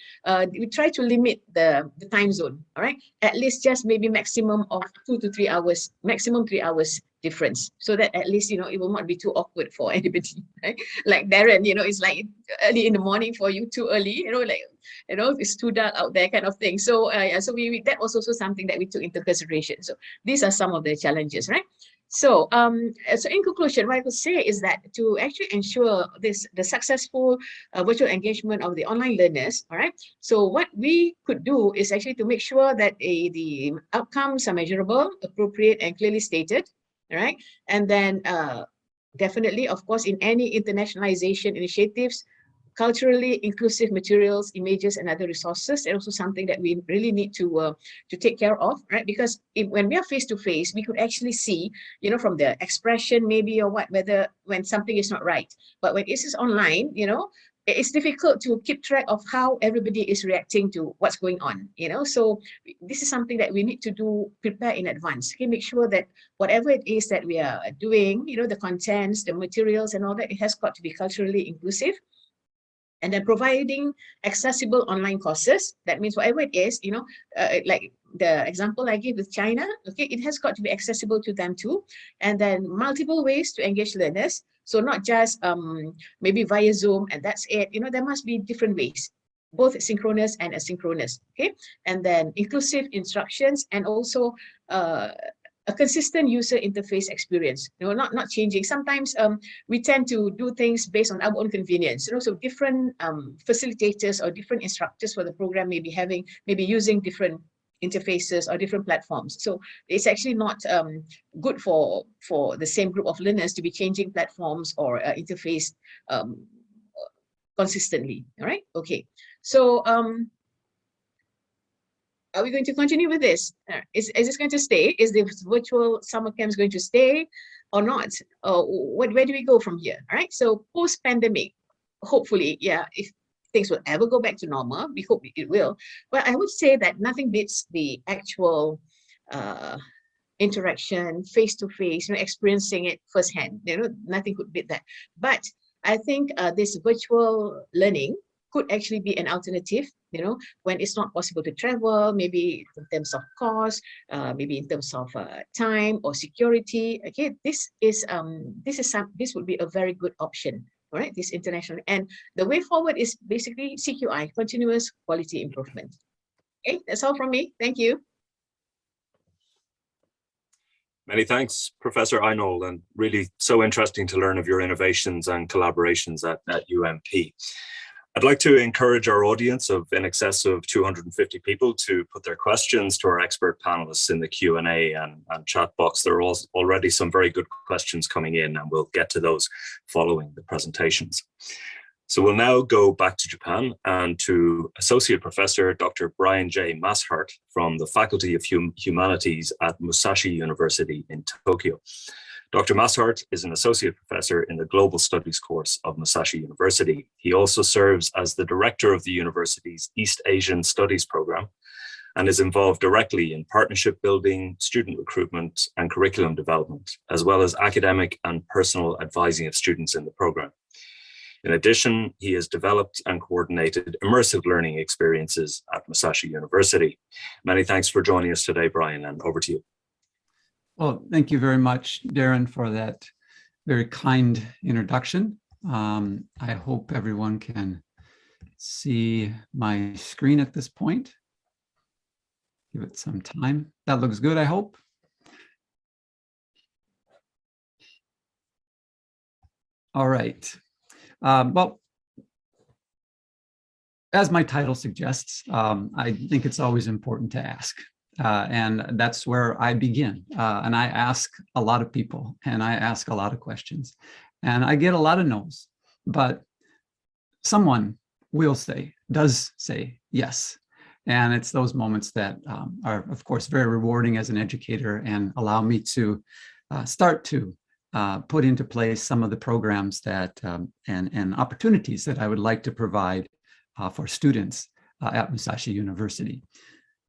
[SPEAKER 4] we try to limit the time zone, all right, at least just maybe maximum of 2 to 3 hours, maximum 3 hours difference, so that at least, you know, it will not be too awkward for anybody, right? Like Darren, you know, it's like early in the morning for you, too early, you know, like, you know, it's too dark out there kind of thing. So so that was also something that we took into consideration. So these are some of the challenges, right? So so in conclusion, what I could say is that to actually ensure the successful virtual engagement of the online learners, all right, so what we could do is actually to make sure that the outcomes are measurable, appropriate, and clearly stated. All right, and then definitely, of course, in any internationalization initiatives, culturally inclusive materials, images, and other resources, and also something that we really need to take care of, right? Because when we are face to face, we could actually see, you know, from the expression maybe or whether when something is not right. But when this is online, you know, it's difficult to keep track of how everybody is reacting to what's going on, so this is something that we need to prepare in advance. Okay, make sure that whatever it is that we are doing, the contents, the materials and all that, it has got to be culturally inclusive. And then providing accessible online courses. That means whatever it is, like the example I gave with China, okay, it has got to be accessible to them too. And then multiple ways to engage learners. So not just maybe via Zoom and that's it. There must be different ways, both synchronous and asynchronous. Okay, and then inclusive instructions and also a consistent user interface experience. Not changing. Sometimes we tend to do things based on our own convenience. So different facilitators or different instructors for the program may be using different interfaces or different platforms. So it's actually not good for the same group of learners to be changing platforms or interface consistently. All right. Okay. So are we going to continue with this? Is this going to stay? Is the virtual summer camps going to stay or not? Where do we go from here? All right. So post-pandemic, hopefully, yeah, if things will ever go back to normal, we hope it will. But I would say that nothing beats the actual interaction, face-to-face, experiencing it firsthand. Nothing could beat that. But I think this virtual learning could actually be an alternative, when it's not possible to travel, maybe in terms of cost, maybe in terms of time or security. Okay, this would be a very good option. All right, this international, and the way forward is basically CQI, continuous quality improvement. Okay, that's all from me. Thank you.
[SPEAKER 2] Many thanks, Professor Einol, and really so interesting to learn of your innovations and collaborations at UMP. I'd like to encourage our audience of in excess of 250 people to put their questions to our expert panelists in the Q&A and chat box. There are already some very good questions coming in, and we'll get to those following the presentations. So we'll now go back to Japan and to Associate Professor Dr. Brian J. Mashart from the Faculty of Humanities at Musashi University in Tokyo. Dr. Mashart is an associate professor in the Global Studies course of Musashi University. He also serves as the director of the university's East Asian Studies program and is involved directly in partnership building, student recruitment, and curriculum development, as well as academic and personal advising of students in the program. In addition, he has developed and coordinated immersive learning experiences at Musashi University. Many thanks for joining us today, Brian, and over to you.
[SPEAKER 5] Well, thank you very much, Darren, for that very kind introduction. I hope everyone can see my screen at this point. Give it some time. That looks good, I hope. All right. Well, as my title suggests, I think it's always important to ask. And that's where I begin. And I ask a lot of people, and I ask a lot of questions, and I get a lot of no's, but someone does say yes. And it's those moments that are, of course, very rewarding as an educator and allow me to start to put into place some of the programs that and opportunities that I would like to provide for students at Musashi University.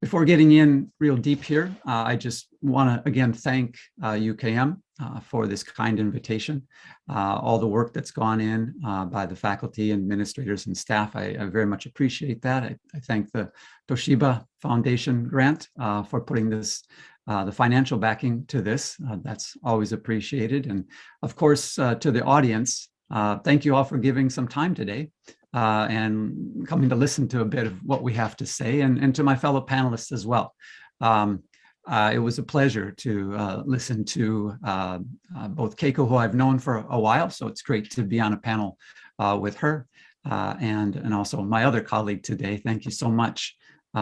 [SPEAKER 5] Before getting in real deep here, I just want to again thank UKM for this kind invitation. All the work that's gone in by the faculty, administrators, and staff, I very much appreciate that. I thank the Toshiba Foundation grant for putting this, the financial backing to this. That's always appreciated. And of course, to the audience, thank you all for giving some time today. And coming to listen to a bit of what we have to say, and to my fellow panelists as well. It was a pleasure to listen to both Keiko, who I've known for a while, so it's great to be on a panel with her, and also my other colleague today. Thank you so much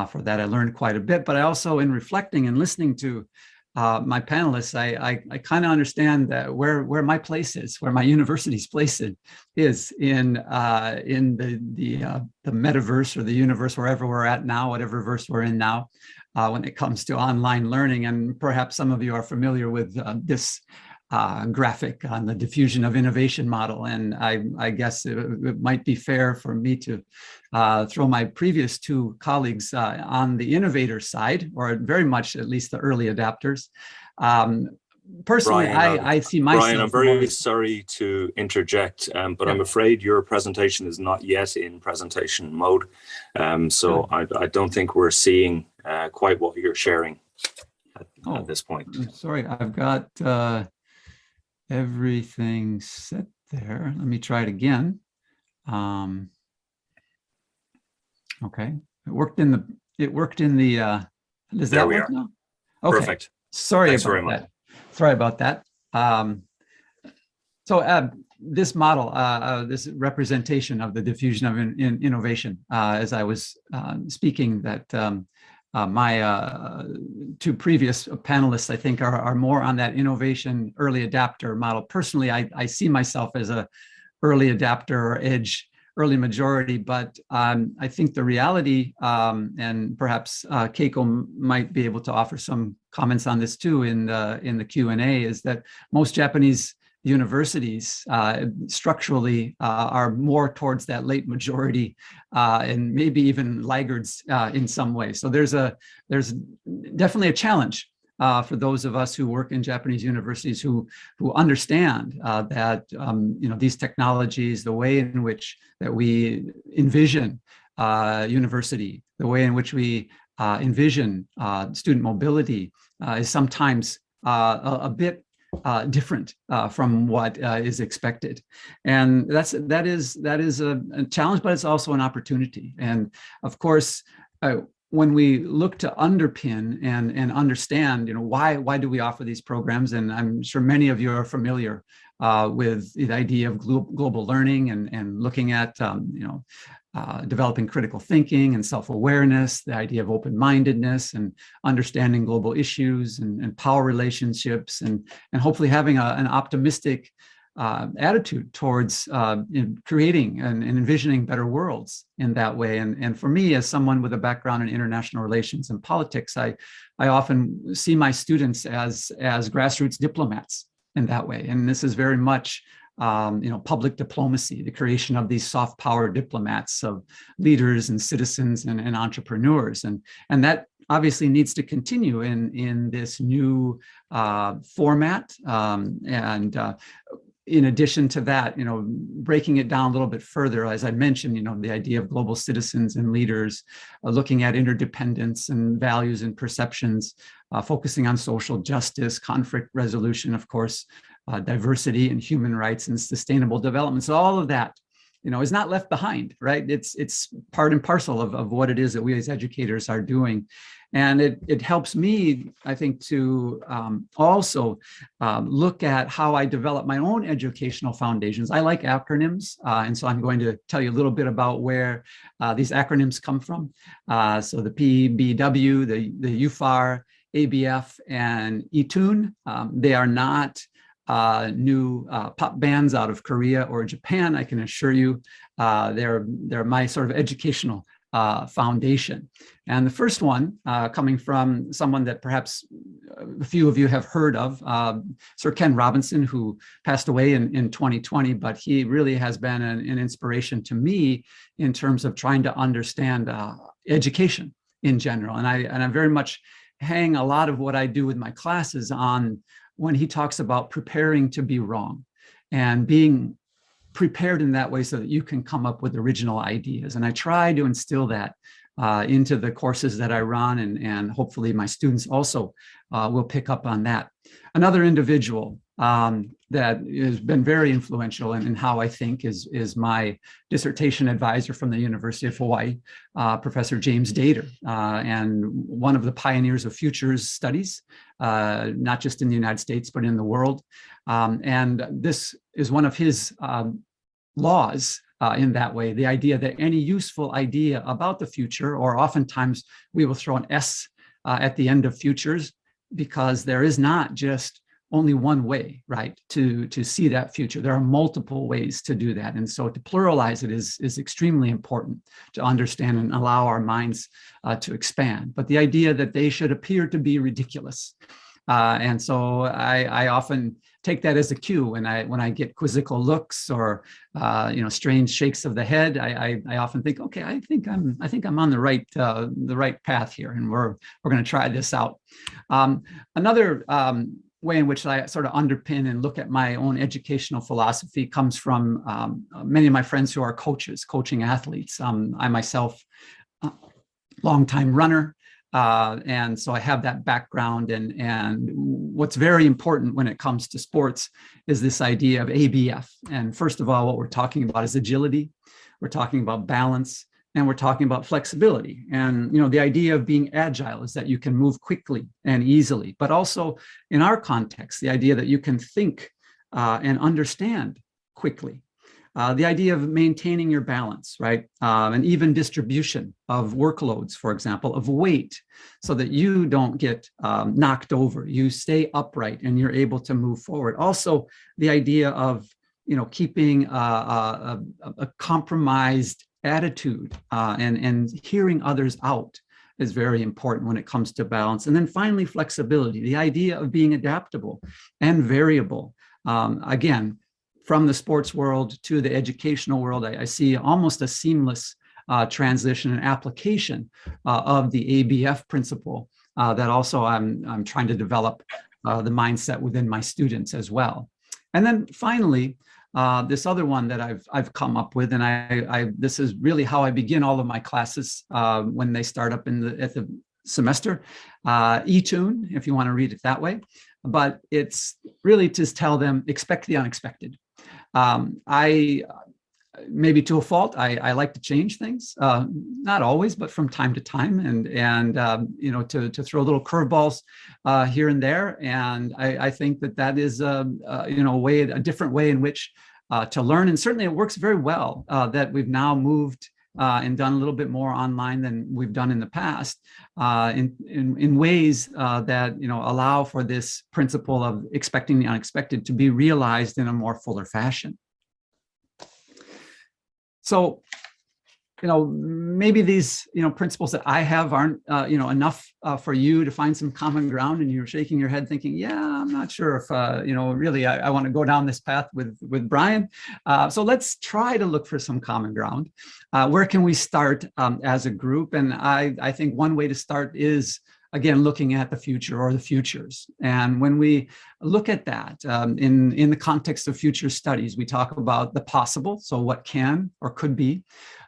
[SPEAKER 5] for that. I learned quite a bit, but I also, in reflecting and listening to my panelists, I kind of understand that where my place is, where my university's place is in the metaverse or the universe, wherever we're at now, whatever verse we're in now, when it comes to online learning. And perhaps some of you are familiar with this graphic on the diffusion of innovation model. And I guess it might be fair for me to throw my previous two colleagues on the innovator side, or very much at least the early adapters. Personally,
[SPEAKER 2] Brian,
[SPEAKER 5] I see myself.
[SPEAKER 2] Brian, I'm very sorry to interject, but I'm afraid your presentation is not yet in presentation mode. So I don't think we're seeing quite what you're sharing at this point.
[SPEAKER 5] I'm sorry, I've got everything set there. Let me try it again. Okay, it worked in the, does that work now? Okay.
[SPEAKER 2] Perfect.
[SPEAKER 5] Sorry
[SPEAKER 2] Thanks
[SPEAKER 5] about
[SPEAKER 2] very
[SPEAKER 5] that.
[SPEAKER 2] much.
[SPEAKER 5] Sorry about that. So this model, this representation of the diffusion of innovation, as I was speaking, that my two previous panelists, I think, are more on that innovation early adapter model. Personally, I see myself as a early adapter or edge early majority, but I think the reality, and perhaps Keiko might be able to offer some comments on this too in the Q&A, is that most Japanese universities structurally are more towards that late majority and maybe even laggards in some way. So there's definitely a challenge for those of us who work in Japanese universities who understand that these technologies, the way in which that we envision university, the way in which we envision student mobility is sometimes a bit different from what is expected, and that is a challenge, but it's also an opportunity. And of course, when we look to underpin and understand, why do we offer these programs? And I'm sure many of you are familiar with the idea of global learning and looking at, developing critical thinking and self-awareness, the idea of open-mindedness and understanding global issues and power relationships, and hopefully having an optimistic attitude towards creating and envisioning better worlds in that way. And for me, as someone with a background in international relations and politics, I often see my students as grassroots diplomats in that way. And this is very much public diplomacy, the creation of these soft power diplomats of leaders and citizens and entrepreneurs. And that obviously needs to continue in this new format. In addition to that, breaking it down a little bit further, as I mentioned, the idea of global citizens and leaders, looking at interdependence and values and perceptions, focusing on social justice, conflict resolution, of course, diversity and human rights and sustainable development. So all of that, is not left behind, right? It's part and parcel of what it is that we as educators are doing. And it helps me, I think, to also look at how I develop my own educational foundations. I like acronyms, and so I'm going to tell you a little bit about where these acronyms come from. So the PBW, the UFAR, ABF, and ETUN, they are not new pop bands out of Korea or Japan. I can assure you, they're my sort of educational foundation. And the first one coming from someone that perhaps a few of you have heard of, Sir Ken Robinson, who passed away in 2020, but he really has been an inspiration to me in terms of trying to understand education in general. And I very much hang a lot of what I do with my classes on when he talks about preparing to be wrong and being prepared in that way so that you can come up with original ideas. And I try to instill that into the courses that I run, and hopefully my students also will pick up on that. Another individual that has been very influential in how I think is my dissertation advisor from the University of Hawaii, Professor James Dater, and one of the pioneers of futures studies, not just in the United States, but in the world. And this is one of his laws in that way, the idea that any useful idea about the future, or oftentimes we will throw an S at the end of futures, because there is not just only one way, right, to see that future. There are multiple ways to do that. And so to pluralize it is extremely important to understand and allow our minds to expand. But the idea that they should appear to be ridiculous And so I often take that as a cue when I get quizzical looks or strange shakes of the head. I often think, okay, I think I'm on the right path here, and we're going to try this out. Another way in which I sort of underpin and look at my own educational philosophy comes from many of my friends who are coaches, coaching athletes. I myself, longtime runner. And so I have that background, and what's very important when it comes to sports is this idea of ABF. And first of all, what we're talking about is agility. We're talking about balance, and we're talking about flexibility. And the idea of being agile is that you can move quickly and easily, but also in our context, the idea that you can think and understand quickly. The idea of maintaining your balance, right? An even distribution of workloads, for example, of weight, so that you don't get knocked over. You stay upright and you're able to move forward. Also, the idea of keeping a compromised attitude and hearing others out is very important when it comes to balance. And then finally, flexibility, the idea of being adaptable and variable. Again, from the sports world to the educational world, I see almost a seamless transition and application of the ABF principle that also I'm trying to develop the mindset within my students as well. And then finally, this other one that I've come up with, and this is really how I begin all of my classes when they start up at the semester, e-tune, if you want to read it that way. But it's really to tell them, expect the unexpected. Maybe to a fault, I like to change things, not always, but from time to time, and to throw little curveballs here and there. And I think that is a different way in which to learn. And certainly it works very well that we've now moved and done a little bit more online than we've done in the past, in ways that allow for this principle of expecting the unexpected to be realized in a more fuller fashion. So, maybe these principles that I have aren't enough for you to find some common ground, and you're shaking your head thinking, yeah, I'm not sure if really I want to go down this path with Brian. So let's try to look for some common ground. Where can we start as a group? And I think one way to start is, again, looking at the future or the futures. And when we look at that in the context of future studies, we talk about the possible, so what can or could be,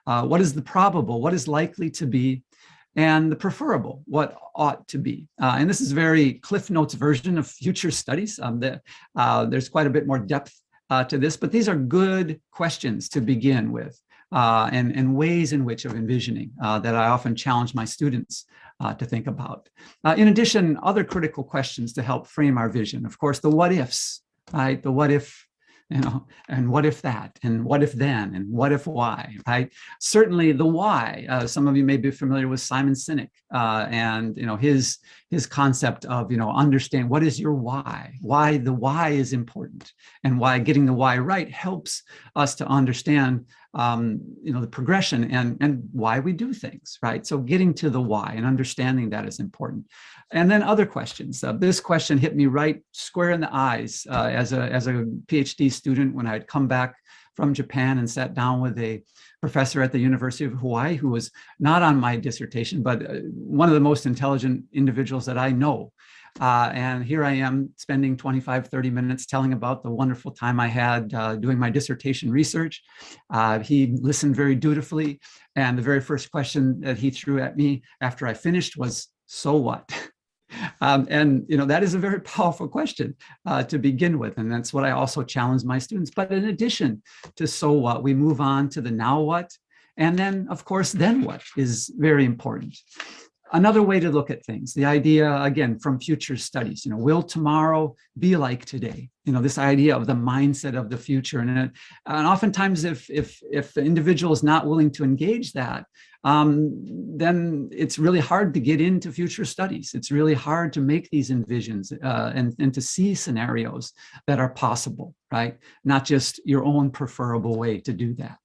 [SPEAKER 5] what is the probable, what is likely to be, and the preferable, what ought to be. And this is a very Cliff Notes version of future studies. There's quite a bit more depth to this, but these are good questions to begin with. And ways in which of envisioning that I often challenge my students to think about. In addition, other critical questions to help frame our vision. Of course, the what ifs, right? The what if, and what if that, and what if then, and what if why, right? Certainly the why. Some of you may be familiar with Simon Sinek and his concept of understand what is your why. Why the why is important, and why getting the why right helps us to understand the progression and why we do things, right? So getting to the why and understanding that is important. And then other questions. This question hit me right square in the eyes as a PhD student when I had come back from Japan and sat down with a professor at the University of Hawaii who was not on my dissertation, but one of the most intelligent individuals that I know. And here I am spending 25, 30 minutes telling about the wonderful time I had doing my dissertation research. He listened very dutifully. And the very first question that he threw at me after I finished was, so what? And that is a very powerful question to begin with. And that's what I also challenge my students. But in addition to so what, we move on to the now what. And then, of course, then what is very important. Another way to look at things, the idea, again, from future studies, will tomorrow be like today? This idea of the mindset of the future. And oftentimes if the individual is not willing to engage that, then it's really hard to get into future studies. It's really hard to make these envisions and to see scenarios that are possible, right? Not just your own preferable way to do that.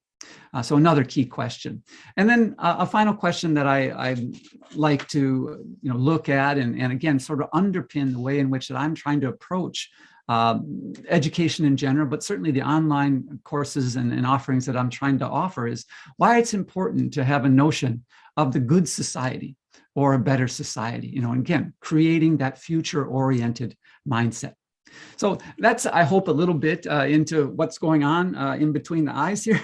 [SPEAKER 5] So another key question. And then a final question that I like to look at and again, sort of underpin the way in which that I'm trying to approach education in general, but certainly the online courses and offerings that I'm trying to offer is why it's important to have a notion of the good society or a better society, and again, creating that future-oriented mindset. So that's, I hope, a little bit into what's going on in between the eyes here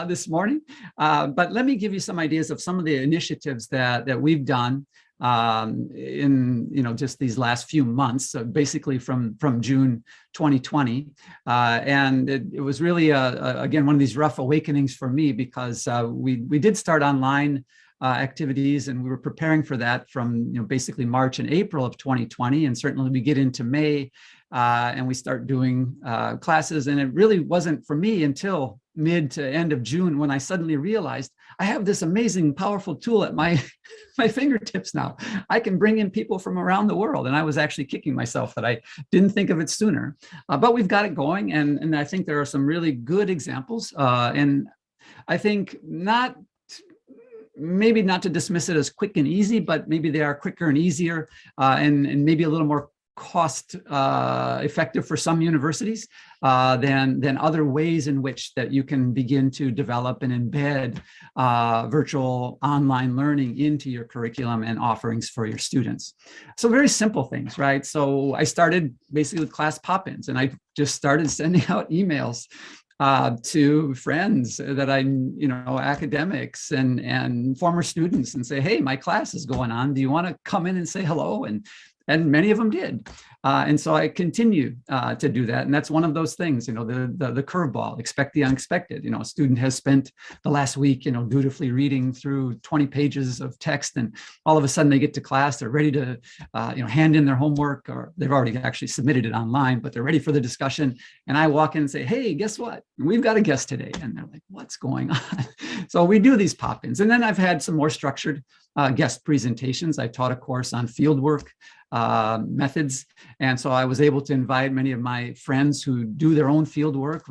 [SPEAKER 5] this morning. But let me give you some ideas of some of the initiatives that we've done in just these last few months, basically from June 2020. And it was really, again, one of these rough awakenings for me, because we did start online activities, and we were preparing for that from basically March and April of 2020, and certainly we get into May and we start doing classes, and it really wasn't for me until mid to end of June when I suddenly realized I have this amazing, powerful tool at my fingertips now. I can bring in people from around the world, and I was actually kicking myself that I didn't think of it sooner. But we've got it going, and I think there are some really good examples, and I think maybe not to dismiss it as quick and easy, but maybe they are quicker and easier and maybe a little more cost effective for some universities than other ways in which that you can begin to develop and embed virtual online learning into your curriculum and offerings for your students. So very simple things, right? So I started basically with class pop-ins, and I just started sending out emails to friends that academics and former students, and say, hey, my class is going on. Do you want to come in and say hello? And many of them did. And so I continue to do that. And that's one of those things, the curveball, expect the unexpected. A student has spent the last week, dutifully reading through 20 pages of text, and all of a sudden they get to class, they're ready to, hand in their homework, or they've already actually submitted it online, but they're ready for the discussion. And I walk in and say, hey, guess what? We've got a guest today. And they're like, what's going on? So we do these pop-ins. And then I've had some more structured guest presentations. I taught a course on fieldwork methods. And so I was able to invite many of my friends who do their own field work,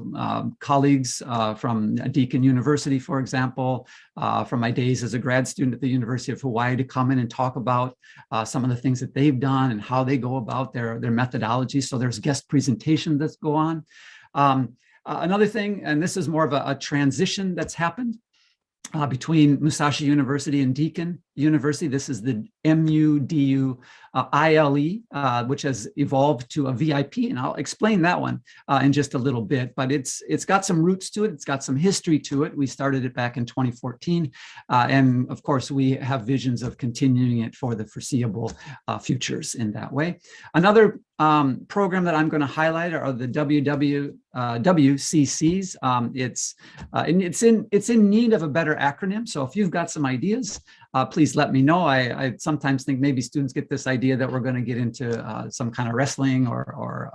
[SPEAKER 5] colleagues from Deakin University, for example, from my days as a grad student at the University of Hawaii, to come in and talk about some of the things that they've done and how they go about their methodology. So there's guest presentations that go on. Another thing, and this is more of a transition that's happened between Musashi University and Deakin University. This is the MUDU ILE, which has evolved to a VIP, and I'll explain that one in just a little bit, but it's got some roots to it. It's got some history to it. We started it back in 2014, and of course we have visions of continuing it for the foreseeable futures in that way. Another program that I'm going to highlight are the WCCs. It's in need of a better acronym. So if you've got some ideas, please let me know. I sometimes think maybe students get this idea that we're going to get into some kind of wrestling or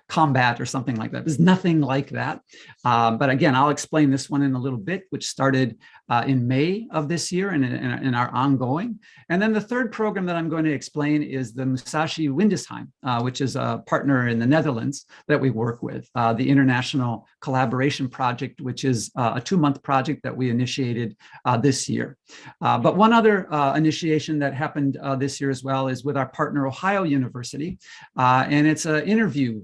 [SPEAKER 5] combat or something like that. There's nothing like that. But again, I'll explain this one in a little bit, which started in May of this year and are ongoing. And then the third program that I'm going to explain is the Musashi Windesheim, which is a partner in the Netherlands that we work with, the International Collaboration Project, which is a 2-month project that we initiated this year. But one other initiation that happened this year as well is with our partner, Ohio University, and it's an interview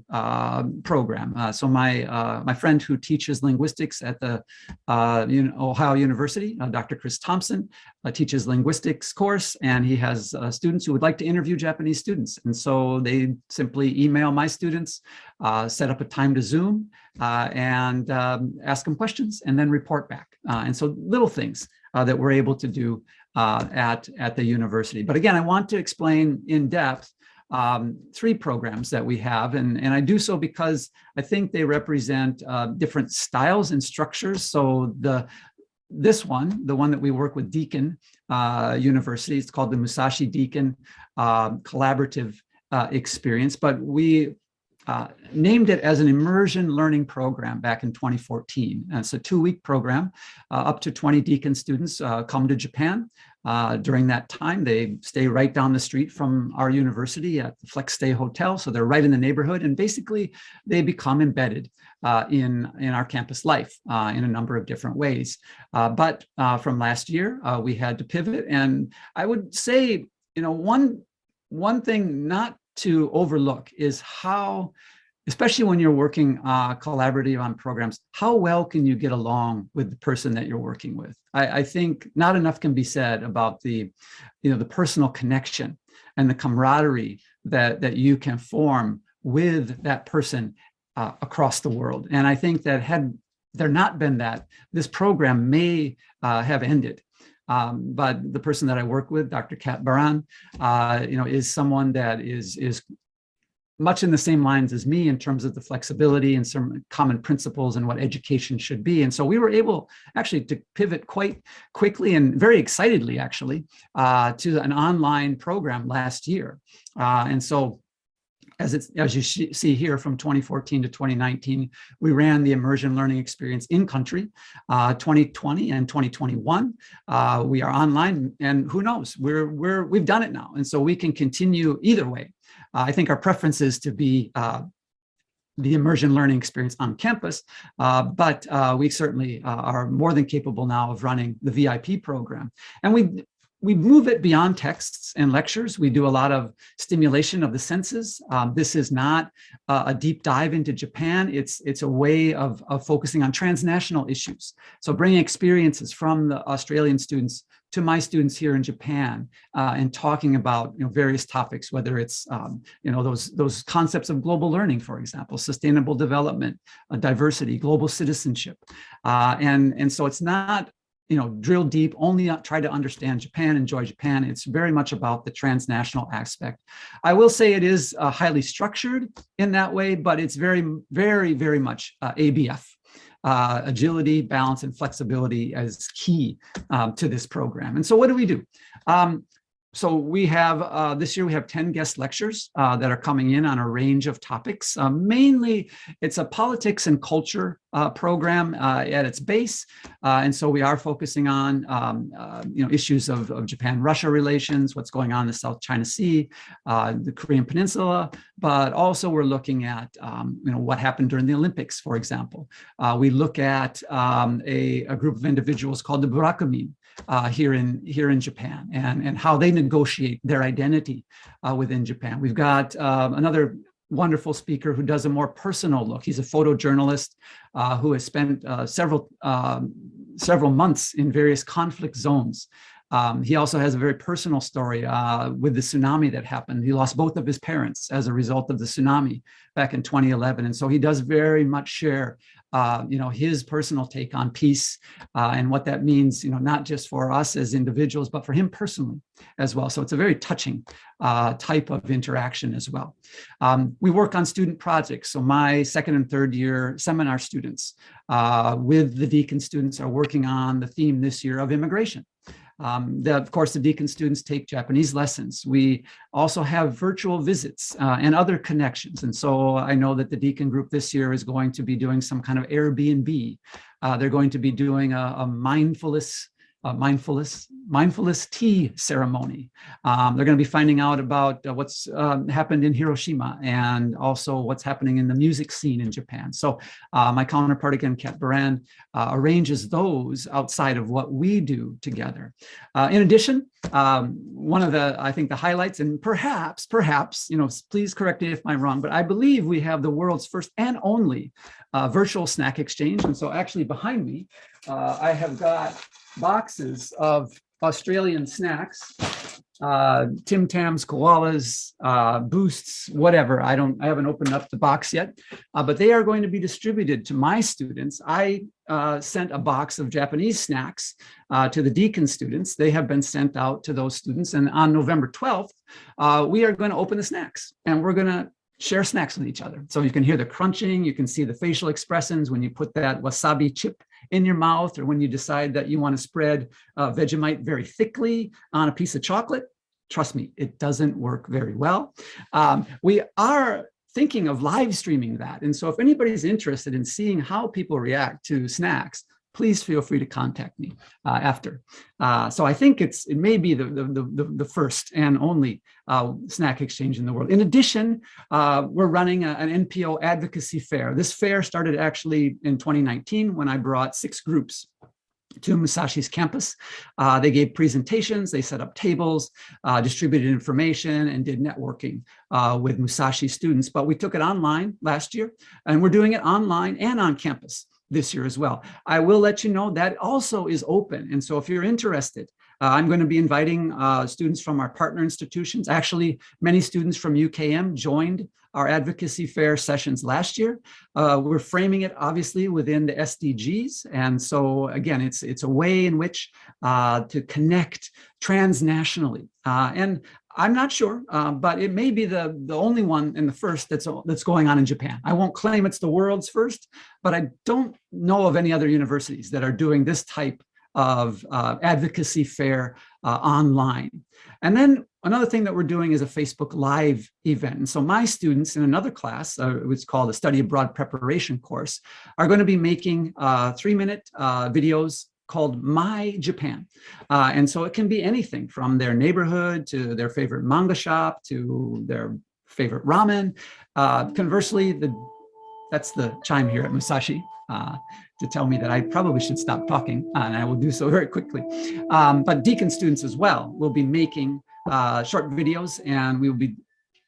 [SPEAKER 5] program. So my friend who teaches linguistics at the Ohio University, Dr. Chris Thompson, teaches linguistics course, and he has students who would like to interview Japanese students. And so they simply email my students, set up a time to Zoom, and ask them questions, and then report back. And so little things that we're able to do at the university. But again, I want to explain in depth 3 programs that we have, and I do so because I think they represent different styles and structures. So the one that we work with Deakin University, it's called the Musashi Deakin Collaborative Experience, but we named it as an immersion learning program back in 2014. And it's a 2-week program. Up to 20 Deakin students come to Japan. During that time, they stay right down the street from our university at the Flex Stay Hotel. So they're right in the neighborhood, and basically they become embedded in our campus life in a number of different ways. But from last year, we had to pivot. And I would say, one thing not to overlook is how, especially when you're working collaborative on programs, how well can you get along with the person that you're working with? I think not enough can be said about the personal connection and the camaraderie that you can form with that person across the world. And I think that had there not been that, this program may have ended. But the person that I work with, Dr. Kat Baran, is someone that is much in the same lines as me in terms of the flexibility and some common principles and what education should be. And so we were able actually to pivot quite quickly and very excitedly actually to an online program last year. And so as you see here, from 2014 to 2019, we ran the immersion learning experience in country. 2020 and 2021, we are online, and who knows, we've done it now, and so we can continue either way. I think our preference is to be the immersion learning experience on campus, but we certainly are more than capable now of running the VIP program, and we move it beyond texts and lectures. We do a lot of stimulation of the senses. This is not a deep dive into Japan. It's a way of focusing on transnational issues. So bringing experiences from the Australian students to my students here in Japan and talking about various topics, whether it's those concepts of global learning, for example, sustainable development, diversity, global citizenship. And so it's not drill deep, only try to understand Japan, enjoy Japan. It's very much about the transnational aspect. I will say it is highly structured in that way, but it's very, very, very much ABF. Agility, balance, and flexibility as key to this program. And so what do we do? So we have, this year we have 10 guest lectures that are coming in on a range of topics. Mainly, it's a politics and culture program at its base. And so we are focusing on, issues of Japan-Russia relations, what's going on in the South China Sea, the Korean Peninsula, but also we're looking at, what happened during the Olympics, for example. We look at a group of individuals called the Burakumin, here in Japan, and how they negotiate their identity within Japan. We've got another wonderful speaker who does a more personal look. He's a photojournalist who has spent several months in various conflict zones. He also has a very personal story with the tsunami that happened. He lost both of his parents as a result of the tsunami back in 2011. And so he does very much share his personal take on peace and what that means, not just for us as individuals, but for him personally as well. So it's a very touching type of interaction as well. We work on student projects. So my second and third year seminar students with the Deakin students are working on the theme this year of immigration. Of course, the Deakin students take Japanese lessons. We also have virtual visits and other connections. And so I know that the Deakin group this year is going to be doing some kind of Airbnb. They're going to be doing a mindfulness tea ceremony. They're going to be finding out about what's happened in Hiroshima and also what's happening in the music scene in Japan. So my counterpart again, Kat Baran, arranges those outside of what we do together. In addition, one of the highlights, and perhaps, please correct me if I'm wrong, but I believe we have the world's first and only virtual snack exchange. And so actually behind me, I have got boxes of Australian snacks, Tim Tams, Koalas, Boosts, whatever. I haven't opened up the box yet, but they are going to be distributed to my students. I sent a box of Japanese snacks to the Deakin students. They have been sent out to those students. And on November 12th, we are going to open the snacks and we're going to share snacks with each other. So you can hear the crunching, you can see the facial expressions when you put that wasabi chip in your mouth, or when you decide that you want to spread Vegemite very thickly on a piece of chocolate. Trust me, it doesn't work very well. We are thinking of live streaming that. And so if anybody's interested in seeing how people react to snacks, please feel free to contact me after. So I think it may be the first and only snack exchange in the world. In addition, we're running an NPO advocacy fair. This fair started actually in 2019 when I brought 6 groups to Musashi's campus. They gave presentations, they set up tables, distributed information, and did networking with Musashi students. But we took it online last year, and we're doing it online and on campus this year as well. I will let you know that also is open. And so if you're interested, I'm going to be inviting students from our partner institutions. Actually, many students from UKM joined our advocacy fair sessions last year. We're framing it obviously within the SDGs. And so again, it's a way in which to connect transnationally. And I'm not sure, but it may be the only one and the first that's going on in Japan. I won't claim it's the world's first, but I don't know of any other universities that are doing this type of advocacy fair online. And then another thing that we're doing is a Facebook Live event. And so my students in another class, it's called a Study Abroad Preparation course, are going to be making 3-minute videos called My Japan. And so it can be anything from their neighborhood to their favorite manga shop to their favorite ramen. Conversely, that's the chime here at Musashi to tell me that I probably should stop talking, and I will do so very quickly. But Deacon students as well will be making short videos, and we will be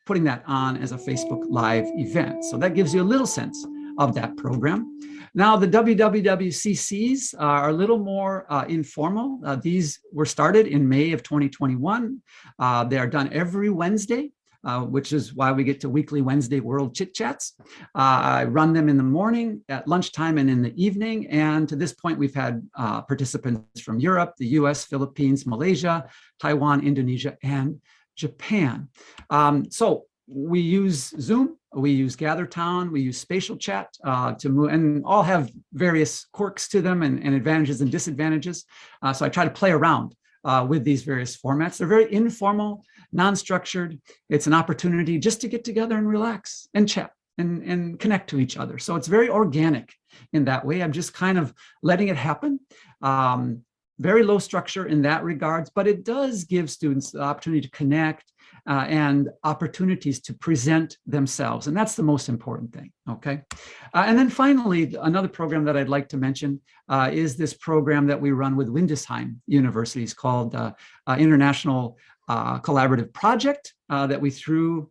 [SPEAKER 5] putting that on as a Facebook Live event. So that gives you a little sense of that program. Now, the WWWCCs are a little more informal. These were started in May of 2021. They are done every Wednesday, which is why we get to weekly Wednesday World Chit Chats. I run them in the morning, at lunchtime, and in the evening. And to this point, we've had participants from Europe, the US, Philippines, Malaysia, Taiwan, Indonesia, and Japan. So we use Zoom, we use GatherTown, we use Spatial Chat to move, and all have various quirks to them and advantages and disadvantages. So I try to play around with these various formats. They're very informal, non-structured. It's an opportunity just to get together and relax and chat and connect to each other. So it's very organic in that way. I'm just kind of letting it happen. Very low structure in that regards, but it does give students the opportunity to connect and opportunities to present themselves. And that's the most important thing, okay? And then finally, another program that I'd like to mention is this program that we run with Windesheim Universities called International Collaborative Project that we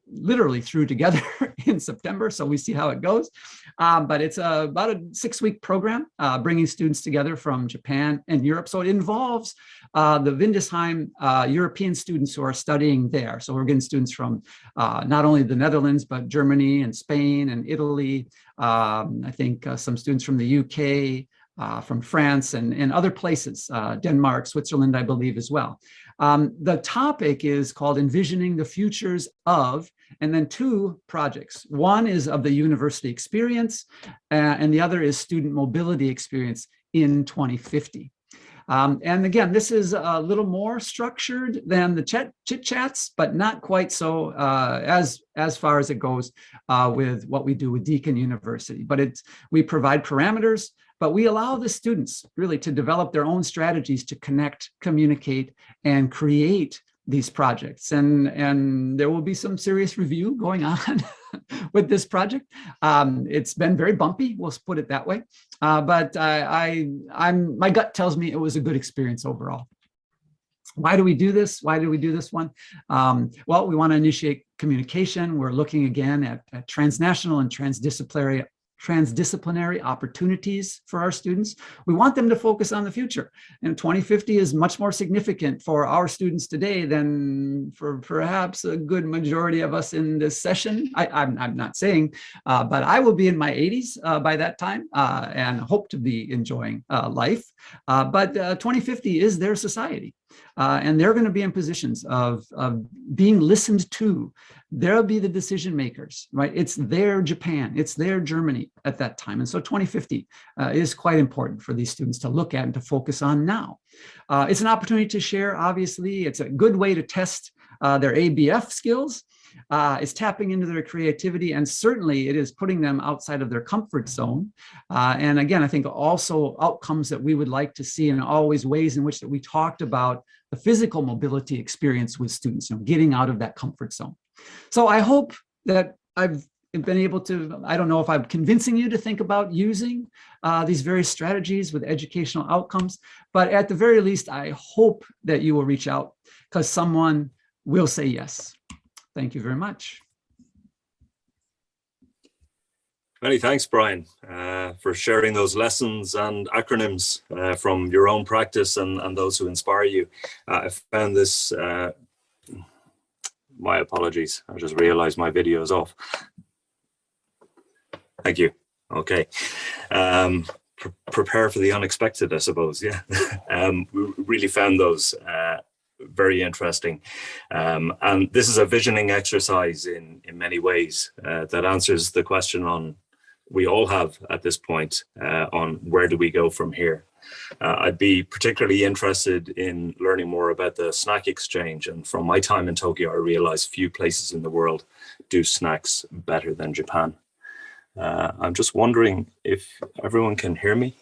[SPEAKER 5] literally threw together in September. So we see how it goes. But it's about a 6-week program bringing students together from Japan and Europe. So it involves the Windesheim European students who are studying there. So we're getting students from not only the Netherlands, but Germany and Spain and Italy. I think some students from the UK, from France and other places, Denmark, Switzerland, I believe as well. The topic is called Envisioning the Futures of, and then 2 projects. One is of the university experience, and the other is student mobility experience in 2050. And again, this is a little more structured than the chit chats, but not quite so as far as it goes with what we do with Deakin University. But we provide parameters, but we allow the students really to develop their own strategies to connect, communicate, and create these projects. And there will be some serious review going on with this project. It's been very bumpy, we'll put it that way. But my gut tells me it was a good experience overall. Why do we do this? Why do we do this one? Well, we want to initiate communication. We're looking again at transnational and transdisciplinary opportunities for our students. We want them to focus on the future. And 2050 is much more significant for our students today than for perhaps a good majority of us in this session. I'm not saying, but I will be in my 80s by that time and hope to be enjoying life. But 2050 is their society. And they're going to be in positions of being listened to. They'll be the decision makers, right? It's their Japan, it's their Germany at that time. And so 2050 is quite important for these students to look at and to focus on now. It's an opportunity to share, obviously. It's a good way to test their ABF skills. is tapping into their creativity, and certainly it is putting them outside of their comfort zone. And again, I think also outcomes that we would like to see, and always ways in which that we talked about the physical mobility experience with students, getting out of that comfort zone. So I hope that I've been able to, I don't know if I'm convincing you to think about using these various strategies with educational outcomes, but at the very least, I hope that you will reach out because someone will say yes. Thank you very much.
[SPEAKER 2] Many thanks, Brian, for sharing those lessons and acronyms from your own practice and those who inspire you. I found this, my apologies, I just realized my video is off. Thank you. Okay. Prepare for the unexpected, I suppose. Yeah. We really found those very interesting. And this is a visioning exercise in many ways that answers the question we all have at this point on where do we go from here. I'd be particularly interested in learning more about the snack exchange. And from my time in Tokyo, I realized few places in the world do snacks better than Japan. I'm just wondering if everyone can hear me.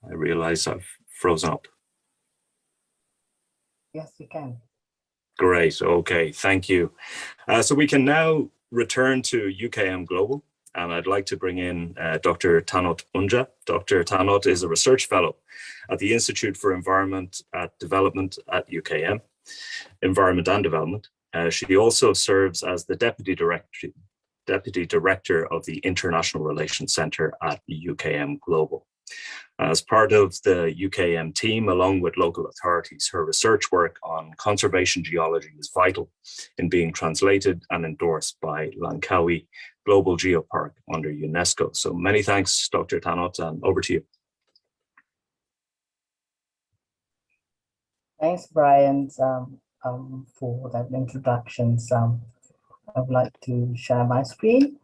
[SPEAKER 2] I realize I've frozen up.
[SPEAKER 6] Yes, you can.
[SPEAKER 2] Great. Okay. Thank you. So we can now return to UKM Global, and I'd like to bring in Dr. Tanot Unja. Dr. Tanot is a research fellow at the Institute for Environment at Development at UKM, Environment and Development. She also serves as the Deputy Director of the International Relations Centre at UKM Global. As part of the UKM team, along with local authorities, her research work on conservation geology is vital in being translated and endorsed by Langkawi Global Geopark under UNESCO. So many thanks, Dr. Tanot, and over to you.
[SPEAKER 6] Thanks, Brian, for that introduction. I would like to share my screen.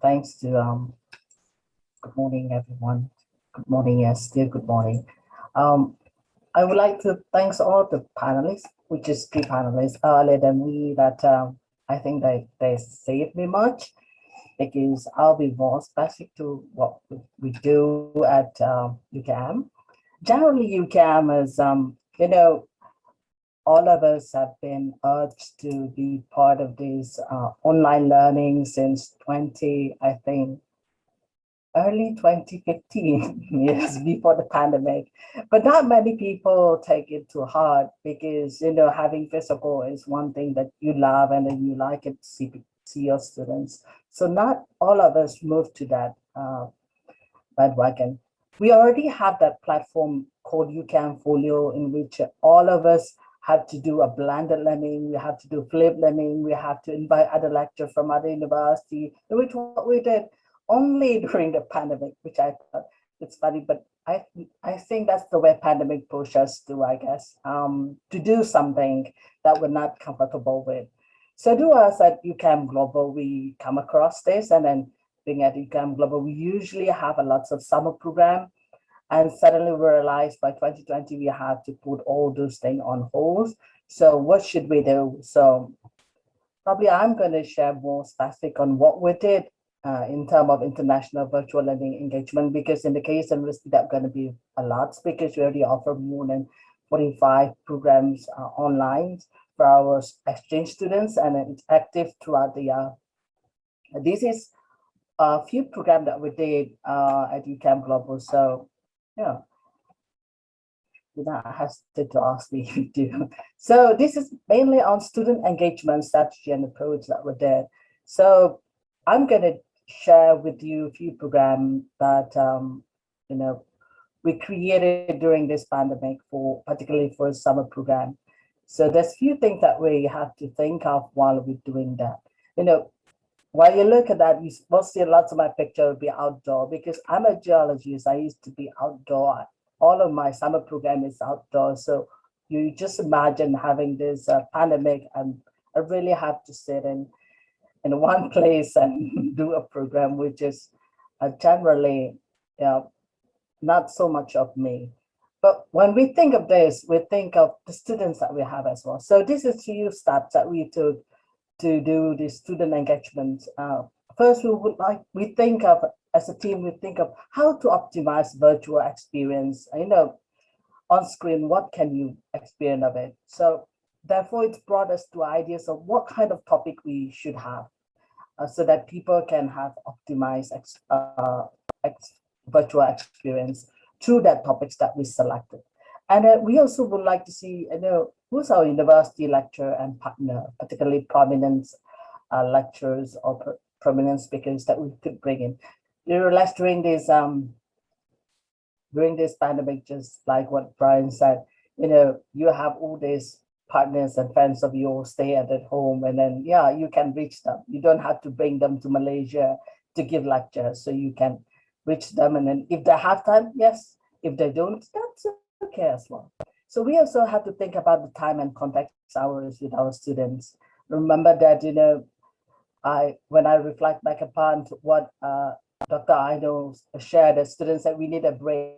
[SPEAKER 6] Thanks to, good morning, everyone. Good morning, yes, still good morning. I would like to thank all the panelists, which is 3 panelists earlier than me, that I think they saved me much, because I'll be more specific to what we do at UKM. Generally, UKM is, all of us have been urged to be part of this online learning since early 2015, years before the pandemic. But not many people take it to heart, because, having physical is one thing that you love and then you like it to see your students. So not all of us moved to that bandwagon. We already have that platform called UKM Folio, in which all of us have to do a blended learning, we have to do flipped learning, we have to invite other lecturers from other universities, which what we did only during the pandemic, which I thought it's funny, but I think that's the way pandemic pushed us to, I guess, to do something that we're not comfortable with. So to us at UKM Global, we come across this, and then being at UKM Global, we usually have a lots of summer program. And suddenly we realized by 2020, we had to put all those things on hold. So what should we do? So probably I'm going to share more specific on what we did in terms of international virtual learning engagement, because in the case of university, that's going to be a lot, because we already offer more than 45 programs online for our exchange students, and it's active throughout the year. This is a few programs that we did at UKM Global. So yeah, you don't hesitate to ask me if you do. So this is mainly on student engagement strategy and approach that we did. So I'm going to share with you a few programs that we created during this pandemic, particularly for a summer program. So there's few things that we have to think of while we're doing that. While you look at that, you will see lots of my picture will be outdoor, because I'm a geologist. I used to be outdoor. All of my summer program is outdoor. So you just imagine having this pandemic, and I really have to sit in one place and do a program, which is generally not so much of me. But when we think of this, we think of the students that we have as well. So this is few steps that we took to do the student engagement. First, we think of, as a team, we think of how to optimize virtual experience. On screen, what can you experience of it? So therefore, it's brought us to ideas of what kind of topic we should have, so that people can have optimized virtual experience through that topics that we selected. And we also would like to see, who's our university lecturer and partner, particularly prominent lecturers or prominent speakers that we could bring in. Realize during this pandemic, just like what Brian said, you have all these partners and friends of yours stay at home, and then you can reach them. You don't have to bring them to Malaysia to give lectures, so you can reach them. And then if they have time, yes. If they don't, that's okay as well. So we also have to think about the time and context hours with our students. Remember that, when I reflect back upon what Dr. Aino shared, as students that we need a break.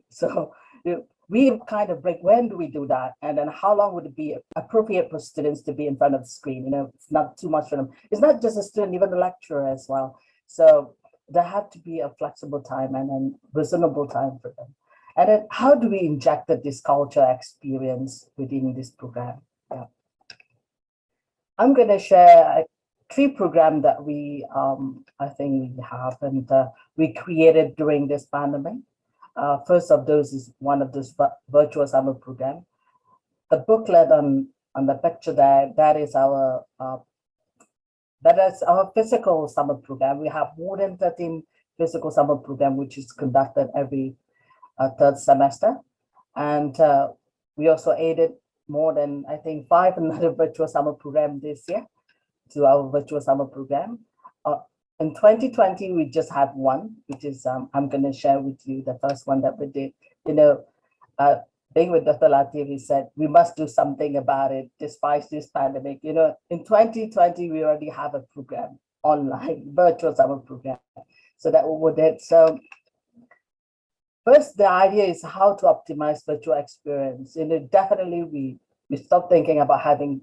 [SPEAKER 6] So we kind of break. When do we do that? And then how long would it be appropriate for students to be in front of the screen? It's not too much for them. It's not just a student, even the lecturer as well. So there have to be a flexible time and a reasonable time for them. And then how do we inject this culture experience within this program? Yeah. I'm going to share 3 programs that we, I think we have, and we created during this pandemic. First of those is one of those virtual summer program. The booklet on the picture there, that is our physical summer program. We have more than 13 physical summer program, which is conducted every 3rd semester. And we also added more than, I think, 5 another virtual summer program this year to our virtual summer program. In 2020, we just had one, which is, I'm going to share with you the first one that we did. Being with Dr. Latif, he said, we must do something about it despite this pandemic. In 2020, we already have a program online, virtual summer program. So that we did. So first, the idea is how to optimize virtual experience. Definitely we stop thinking about having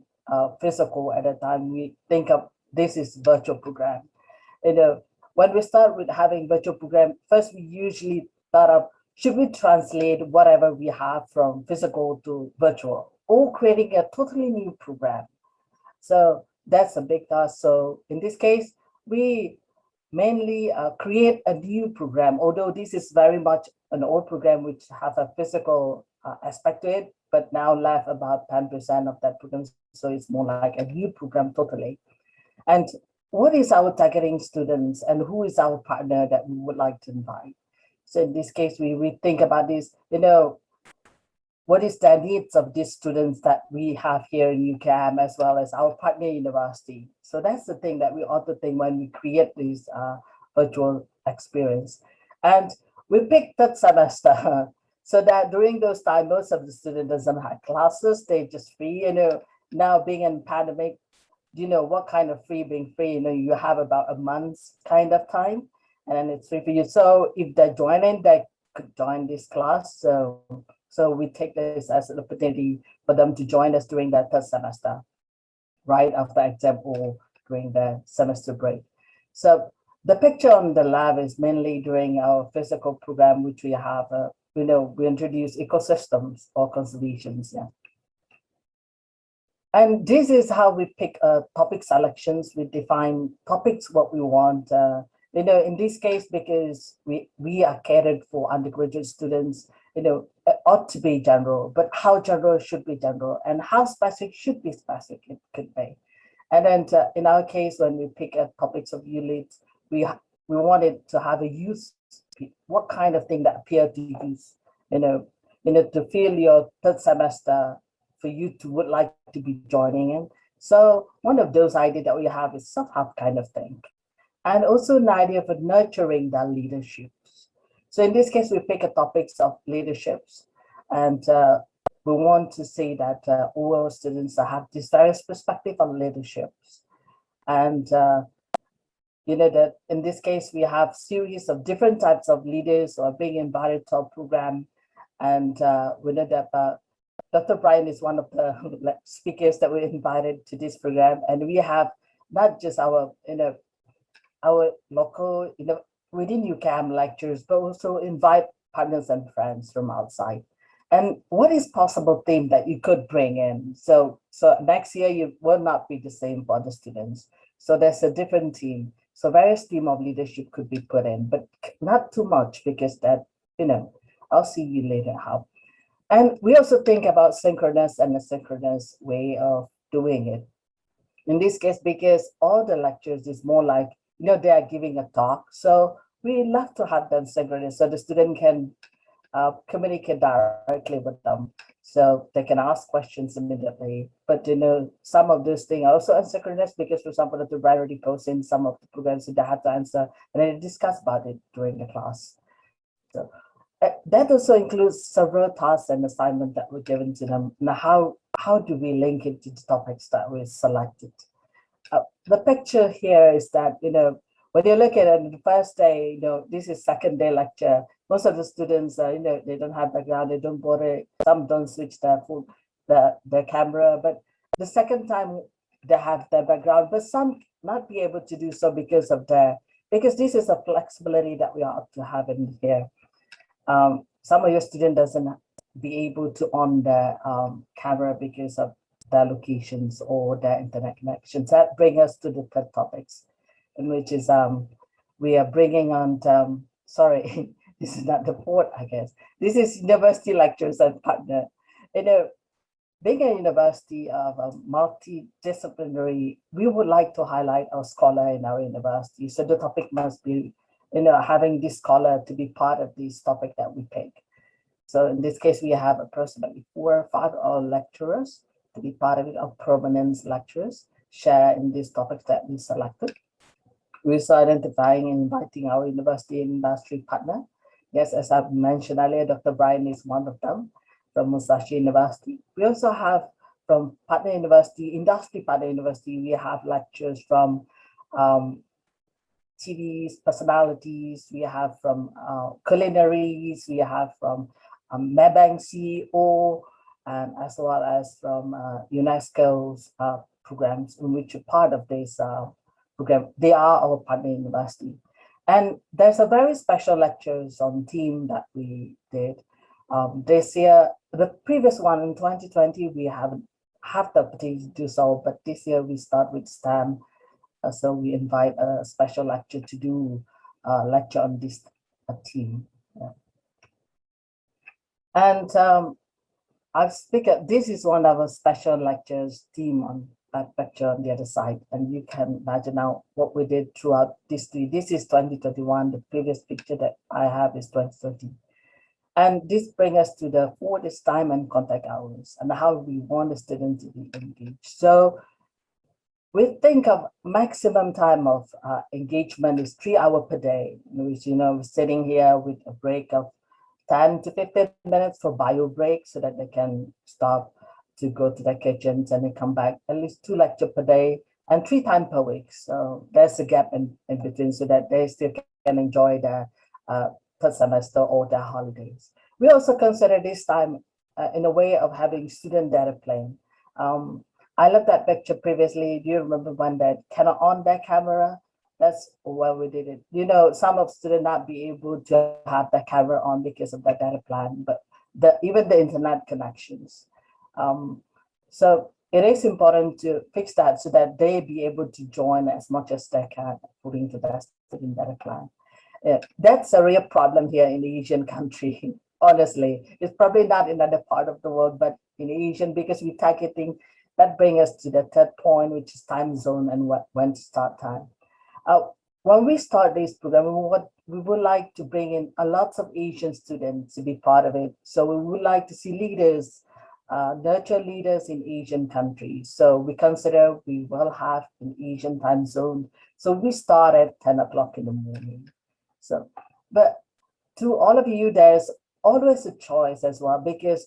[SPEAKER 6] physical at a time. We think of this is virtual program. When we start with having virtual program, first we usually thought of, should we translate whatever we have from physical to virtual, or creating a totally new program? So that's a big task. So in this case, we mainly create a new program, although this is very much an old program which has a physical aspect to it, but now left about 10% of that program. So it's more like a new program totally. And what is our targeting students, and who is our partner that we would like to invite? So in this case, we think about this, what is the needs of these students that we have here in UKM, as well as our partner university. So that's the thing that we ought to think when we create this virtual experience. And we picked that semester so that during those times, most of the students doesn't have classes, they just free. Now being in pandemic, what kind of being free? You have about a month's kind of time, and then it's free for you. So if they're joining, they could join this class. So we take this as an opportunity for them to join us during that 3rd semester, right after exam or during the semester break. So the picture on the left is mainly during our physical program, which we have, we introduce ecosystems or conservations. Yeah. And this is how we pick topic selections. We define topics, what we want. In this case, because we are catered for undergraduate students, it ought to be general, but how general should be general, and how specific should be specific, it could be. And then in our case, when we pick topics of units, we wanted to have a use, what kind of thing that appear to use, to feel your 3rd semester, for you to would like to be joining in. So one of those ideas that we have is self-help kind of thing. And also an idea for nurturing the leaderships. So in this case, we pick a topics of leaderships, and we want to say that all our students have this various perspective on leaderships. And that in this case, we have series of different types of leaders or being invited to our program. And we know that Dr. Brian is one of the speakers that we invited to this program, and we have not just our, our local, within UKM lectures, but also invite partners and friends from outside. And what is possible theme that you could bring in? So next year you will not be the same for the students. So there's a different team. So various team of leadership could be put in, but not too much because that, I'll see you later how. And we also think about synchronous and asynchronous way of doing it. In this case, because all the lectures is more like, they are giving a talk. So we love to have them synchronous so the student can communicate directly with them. So they can ask questions immediately. But, some of those things are also asynchronous because, for example, the Brian already posted in some of the programs that they have to answer and then discuss about it during the class. So that also includes several tasks and assignments that were given to them. Now, how do we link it to the topics that we selected? The picture here is that, when you look at it the first day, this is second day lecture. Most of the students, they don't have background, they don't bother, some don't switch their camera, but the second time they have their background, but some not be able to do so because this is a flexibility that we ought to have in here. Some of your student doesn't be able to on the camera because of their locations or their internet connections. That brings us to the third topics, in which is we are bringing on, sorry, this is not the fourth, I guess. This is university lectures and partner. Being a university of multidisciplinary, we would like to highlight our scholar in our university. So the topic must be, having this scholar to be part of this topic that we pick. So in this case, we have approximately 4 or 5 our lecturers to be part of it, our prominence lecturers share in these topics that we selected. We're also identifying and inviting our university and industry partner. Yes, as I've mentioned earlier, Dr. Brian is one of them from Musashi University. We also have from partner university, industry partner university, we have lectures from TVs, personalities, we have from culinaries, we have from Maybank CEO, and as well as from UNESCO's programs in which a part of this program, they are our partner university. And there's a very special lectures on theme that we did. This year, the previous one in 2020, we haven't had the opportunity to do so, but this year we start with STEM. So we invite a special lecture to do a lecture on this theme. Yeah. And this is one of our special lectures theme on that picture on the other side. And you can imagine now what we did throughout this. This is 2021. The previous picture that I have is 2030. And this brings us to the fourth time and contact hours and how we want the student to be engaged. So we think of maximum time of engagement is 3 hours per day, which, sitting here with a break of 10 to 15 minutes for bio break so that they can stop to go to their kitchens and then come back, at least 2 lectures per day and 3 times per week. So there's a gap in between so that they still can enjoy their third semester or their holidays. We also consider this time in a way of having student data playing. I looked at picture previously. Do you remember when that cannot on their camera? That's where we did it. Some of students not be able to have the camera on because of the data plan, but even the internet connections. So it is important to fix that so that they be able to join as much as they can according to their student data plan. That's a real problem here in the Asian country. Honestly, it's probably not in another part of the world, but in Asian, because we're targeting. That brings us to the third point, which is time zone and when to start time. When we start this program, we would like to bring in a lot of Asian students to be part of it. So we would like to see leaders, nurture leaders in Asian countries. So we consider we will have an Asian time zone. So we start at 10 o'clock in the morning. So, but to all of you, there's always a choice as well, because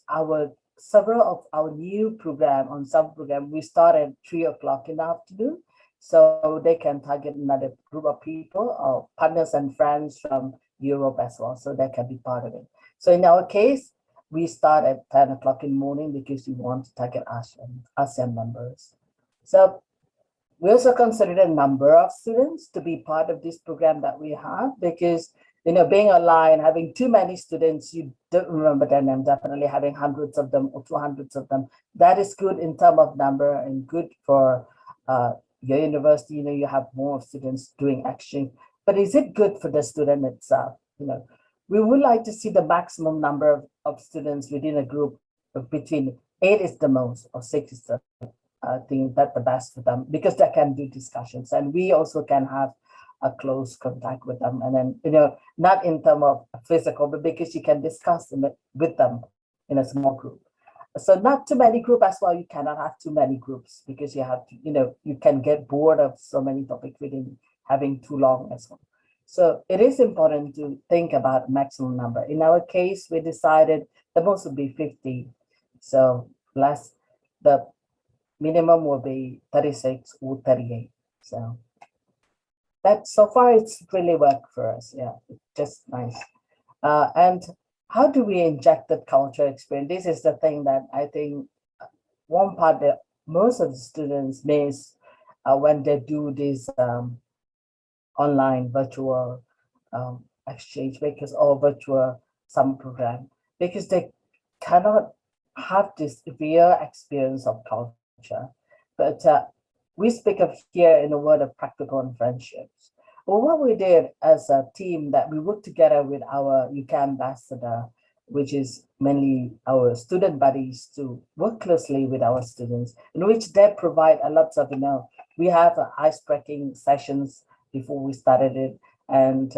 [SPEAKER 6] several of our new program on some program, we start at 3 o'clock in the afternoon. So they can target another group of people or partners and friends from Europe as well. So they can be part of it. So in our case, we start at 10 o'clock in the morning because we want to target ASEAN members. So we also consider the number of students to be part of this program that we have, because being online, having too many students, you don't remember their name, definitely having hundreds of them or 200s of them. That is good in terms of number and good for your university. You have more students doing exchange, but is it good for the student itself? We would like to see the maximum number of students within a group of between 8 is the most, or 6 is the I think that's the best for them, because they can do discussions and we also can have a close contact with them. And then, not in terms of physical, but because you can discuss them with them in a small group. So not too many groups as well. You cannot have too many groups because you have to, you can get bored of so many topics within having too long as well. So it is important to think about maximum number. In our case, we decided the most would be 50. So less the minimum will be 36 or 38. So that so far it's really worked for us. Yeah, it's just nice. And how do we inject that culture experience? This is the thing that I think one part that most of the students miss when they do this online virtual exchange, because or virtual summer program, because they cannot have this real experience of culture. But we speak of here in the word of practical and friendships. Well, what we did as a team, that we worked together with our UKM ambassador, which is mainly our student buddies, to work closely with our students, in which they provide a lot of, we have ice-breaking sessions before we started it. And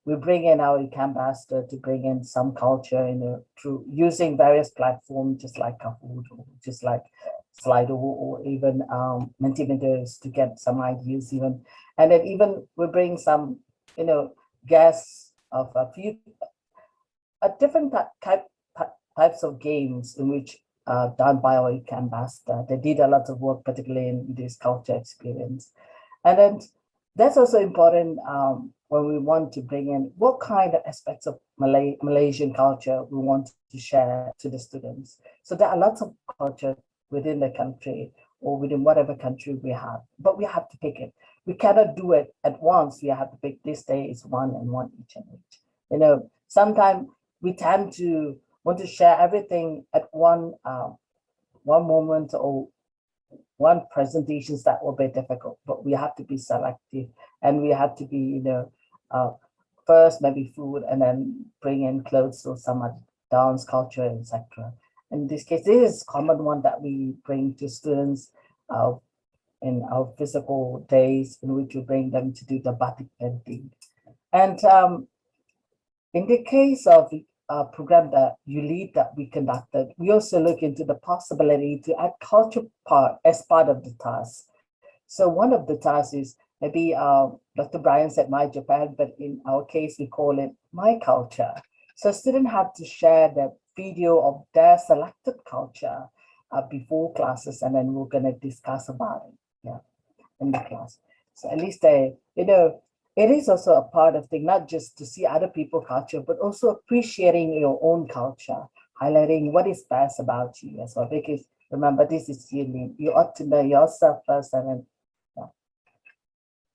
[SPEAKER 6] we bring in our UKM ambassador to bring in some culture, through using various platforms, just like Kahoot, or just like Slido, or even Mentimeters, to get some ideas even. And then even we bring some, guests of a few different types of games in which done by our UKM ambassador. They did a lot of work, particularly in this culture experience. And then that's also important when we want to bring in what kind of aspects of Malaysian culture we want to share to the students. So there are lots of culture within the country or within whatever country we have, but we have to pick it. We cannot do it at once. We have to pick this day is one and one each and each. Sometimes we tend to want to share everything at one moment or one presentations. That will be difficult, but we have to be selective, and we have to be, first maybe food, and then bring in clothes or some dance culture, etc. In this case, this is a common one that we bring to students in our physical days, in which we bring them to do the batik painting. And in the case of program that you lead that we conducted, we also look into the possibility to add culture part as part of the task. So one of the tasks is maybe Dr. Brian said My Japan, but in our case, we call it My Culture. So students have to share the video of their selected culture before classes, and then we're going to discuss about it, in the class. So at least they, it is also a part of thing, not just to see other people's culture, but also appreciating your own culture, highlighting what is best about you as well. Because remember, this is unique. You ought to know yourself first, and then,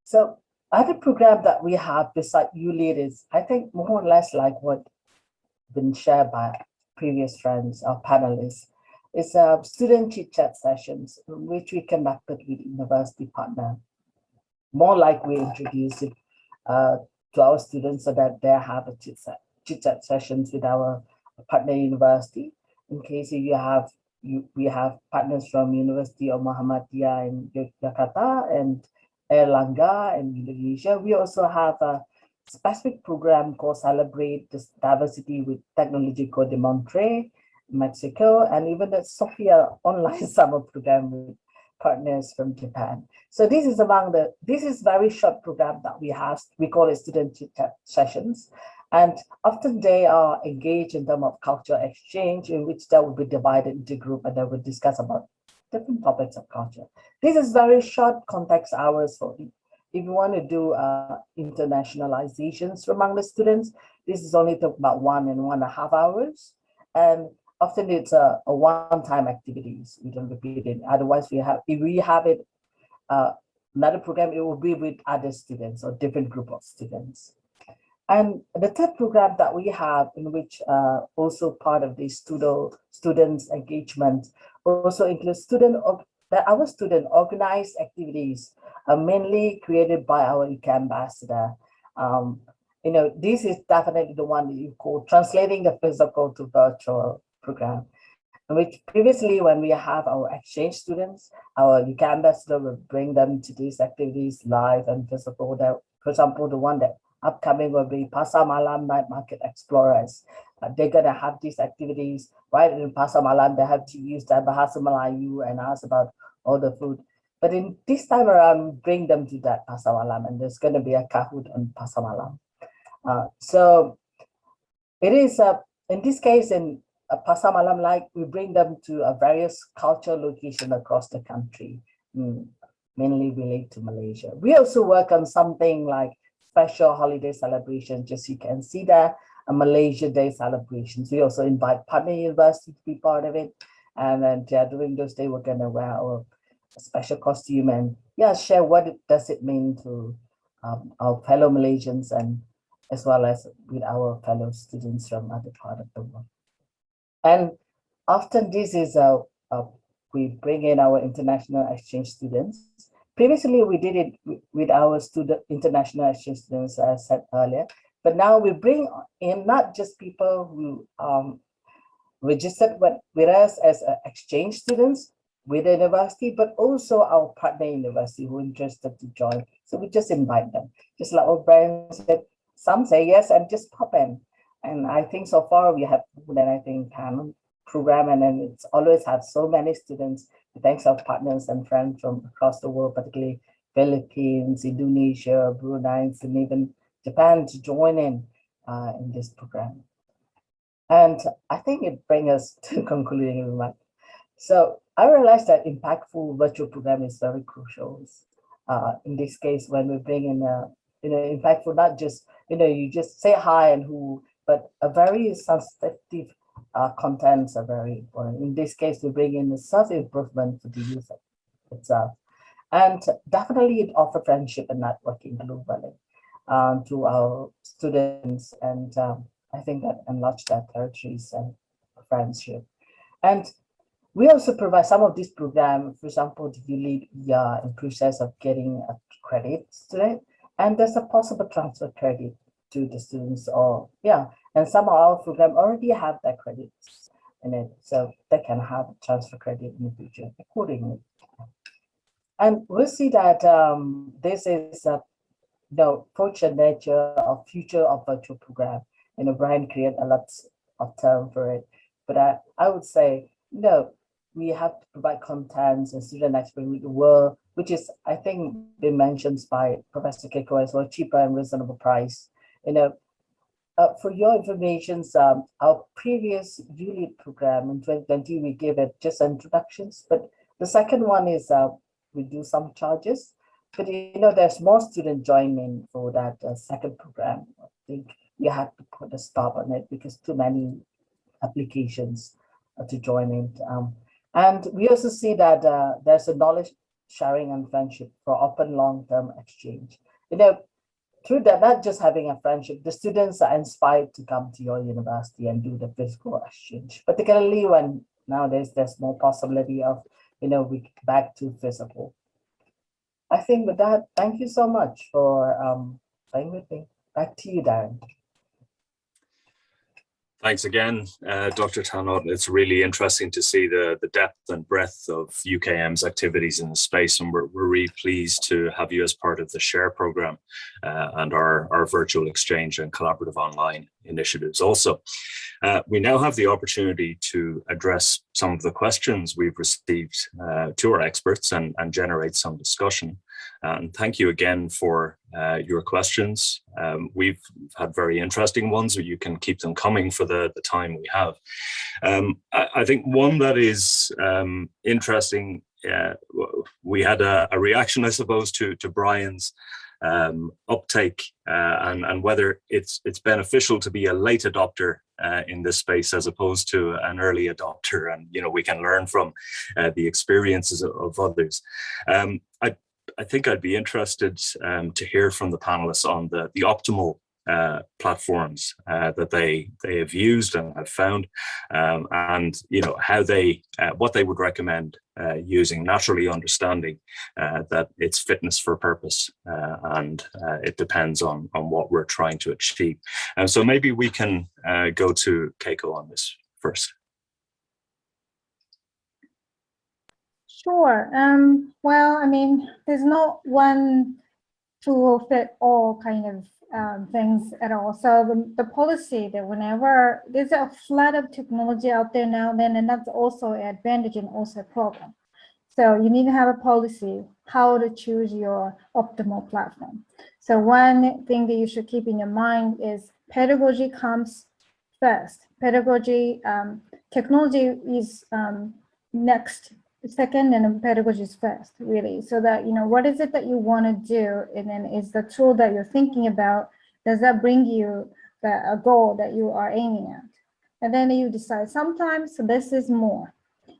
[SPEAKER 6] So other program that we have beside ULEAD is, I think, more or less like what been shared by previous friends or panelists. It's student chit-chat sessions, which we conducted with university partner. More like we introduce it to our students so that they have a chit-chat sessions with our partner university. In case we have partners from University of Muhammadiyah in Jakarta and Erlangga in Indonesia. We also have a specific program called Celebrate Diversity with Technological de Monterrey, Mexico, and even the Sofia online summer program with partners from Japan. So this is very short program that we have. We call it student chit-chat sessions. And often they are engaged in terms of cultural exchange, in which they will be divided into group and they will discuss about different topics of culture. This is very short context hours for if you want to do internationalizations among the students. This is only about 1 and 1.5 hours. And often it's a one-time activities. We don't repeat it. Otherwise, if we have it another program, it will be with other students or different group of students. And the third program that we have, in which also part of the students engagement, also includes our student organized activities, mainly created by our UK ambassador. This is definitely the one that you call translating the physical to virtual program, which previously when we have our exchange students, our UK ambassador will bring them to these activities live and physical. For example, the one that upcoming will be Pasar Malam Night Market Explorers. They're gonna have these activities right in Pasar Malam. They have to use their Bahasa Melayu and ask about all the food. But in this time around, bring them to that Pasar Malam, and there's gonna be a Kahoot on Pasar Malam. So it is in this case in Pasar Malam, like we bring them to a various cultural location across the country, mainly related to Malaysia. We also work on something like special holiday celebrations. Just you can see there, a Malaysia Day celebrations. We also invite partner university to be part of it, and then during those days we're gonna wear our special costume and share what does it mean to our fellow Malaysians, and as well as with our fellow students from other part of the world. And often this is we bring in our international exchange students. Previously, we did it with our international exchange students, as I said earlier, but now we bring in not just people who registered with us as exchange students with the university, but also our partner university who are interested to join. So we just invite them. Just like what Brian said, some say yes and just pop in. And I think so far we have more than I think 10 program, and then it's always had so many students, thanks our partners and friends from across the world, particularly Philippines, Indonesia, Brunei, and even Japan to join in this program. And I think it brings us to concluding remark. So I realized that impactful virtual program is very crucial. In this case, when we bring in impactful, not just you just say hi and who, but a very sensitive contents are very important. In this case, we bring in a self-improvement for the user itself. And definitely it offers friendship and networking globally to our students. And I think that enlarge their territories and friendship. And we also provide some of this program, for example, if you lead in process of getting a credit student, and there's a possible transfer credit to the students, or and some of our program already have that credits in it, so they can have transfer credit in the future accordingly. And we'll see that this is the future nature of future of virtual program. Brian created a lot of term for it, but I would say we have to provide contents and student experience with the world, which is I think been mentioned by Professor Keiko as well, cheaper and reasonable price. For your information, our previous ULEAD program in 2020, we gave it just introductions, but the second one is we do some charges, but there's more students joining for that second program. I think you have to put a stop on it because too many applications to join it. And we also see that there's a knowledge sharing and friendship for open long-term exchange. Through that, not just having a friendship, the students are inspired to come to your university and do the physical exchange, particularly when nowadays there's more possibility of, we back to physical. I think with that, thank you so much for playing with me. Back to you, Darren.
[SPEAKER 2] Thanks again, Dr. Tanot. It's really interesting to see the depth and breadth of UKM's activities in the space, and we're really pleased to have you as part of the SHARE program and our virtual exchange and collaborative online initiatives also. We now have the opportunity to address some of the questions we've received to our experts and generate some discussion. And thank you again for your questions. We've had very interesting ones, so you can keep them coming for the time we have. I think one that is interesting, we had a reaction, I suppose, to Brian's uptake and whether it's beneficial to be a late adopter in this space as opposed to an early adopter, and we can learn from the experiences of others. I think I'd be interested to hear from the panelists on the optimal platforms that they have used and have found, and how what they would recommend using, naturally understanding that it's fitness for purpose, and it depends on what we're trying to achieve. And so maybe we can go to Keiko on this first.
[SPEAKER 3] Sure. Well, I mean, there's not one tool fit all kind of things at all. So the policy that whenever there's a flood of technology out there now, and that's also an advantage and also a problem. So you need to have a policy how to choose your optimal platform. So one thing that you should keep in your mind is pedagogy comes first. Pedagogy, technology is next, second, and pedagogy is first, really. So that, what is it that you want to do? And then is the tool that you're thinking about, does that bring you a goal that you are aiming at? And then you decide, sometimes this is more.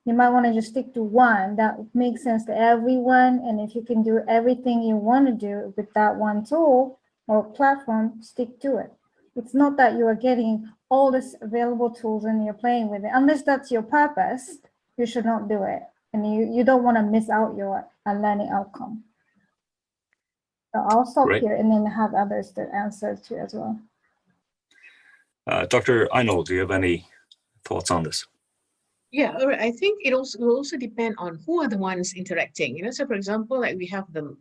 [SPEAKER 3] You might want to just stick to one that makes sense to everyone. And if you can do everything you want to do with that one tool or platform, stick to it. It's not that you are getting all these available tools and you're playing with it. Unless that's your purpose, you should not do it. And you don't want to miss out your learning outcome. So I'll stop here and then have others to answer to as well.
[SPEAKER 2] Dr. Einol, do you have any thoughts on this?
[SPEAKER 4] Yeah, I think it will also depend on who are the ones interacting. So for example, like we have the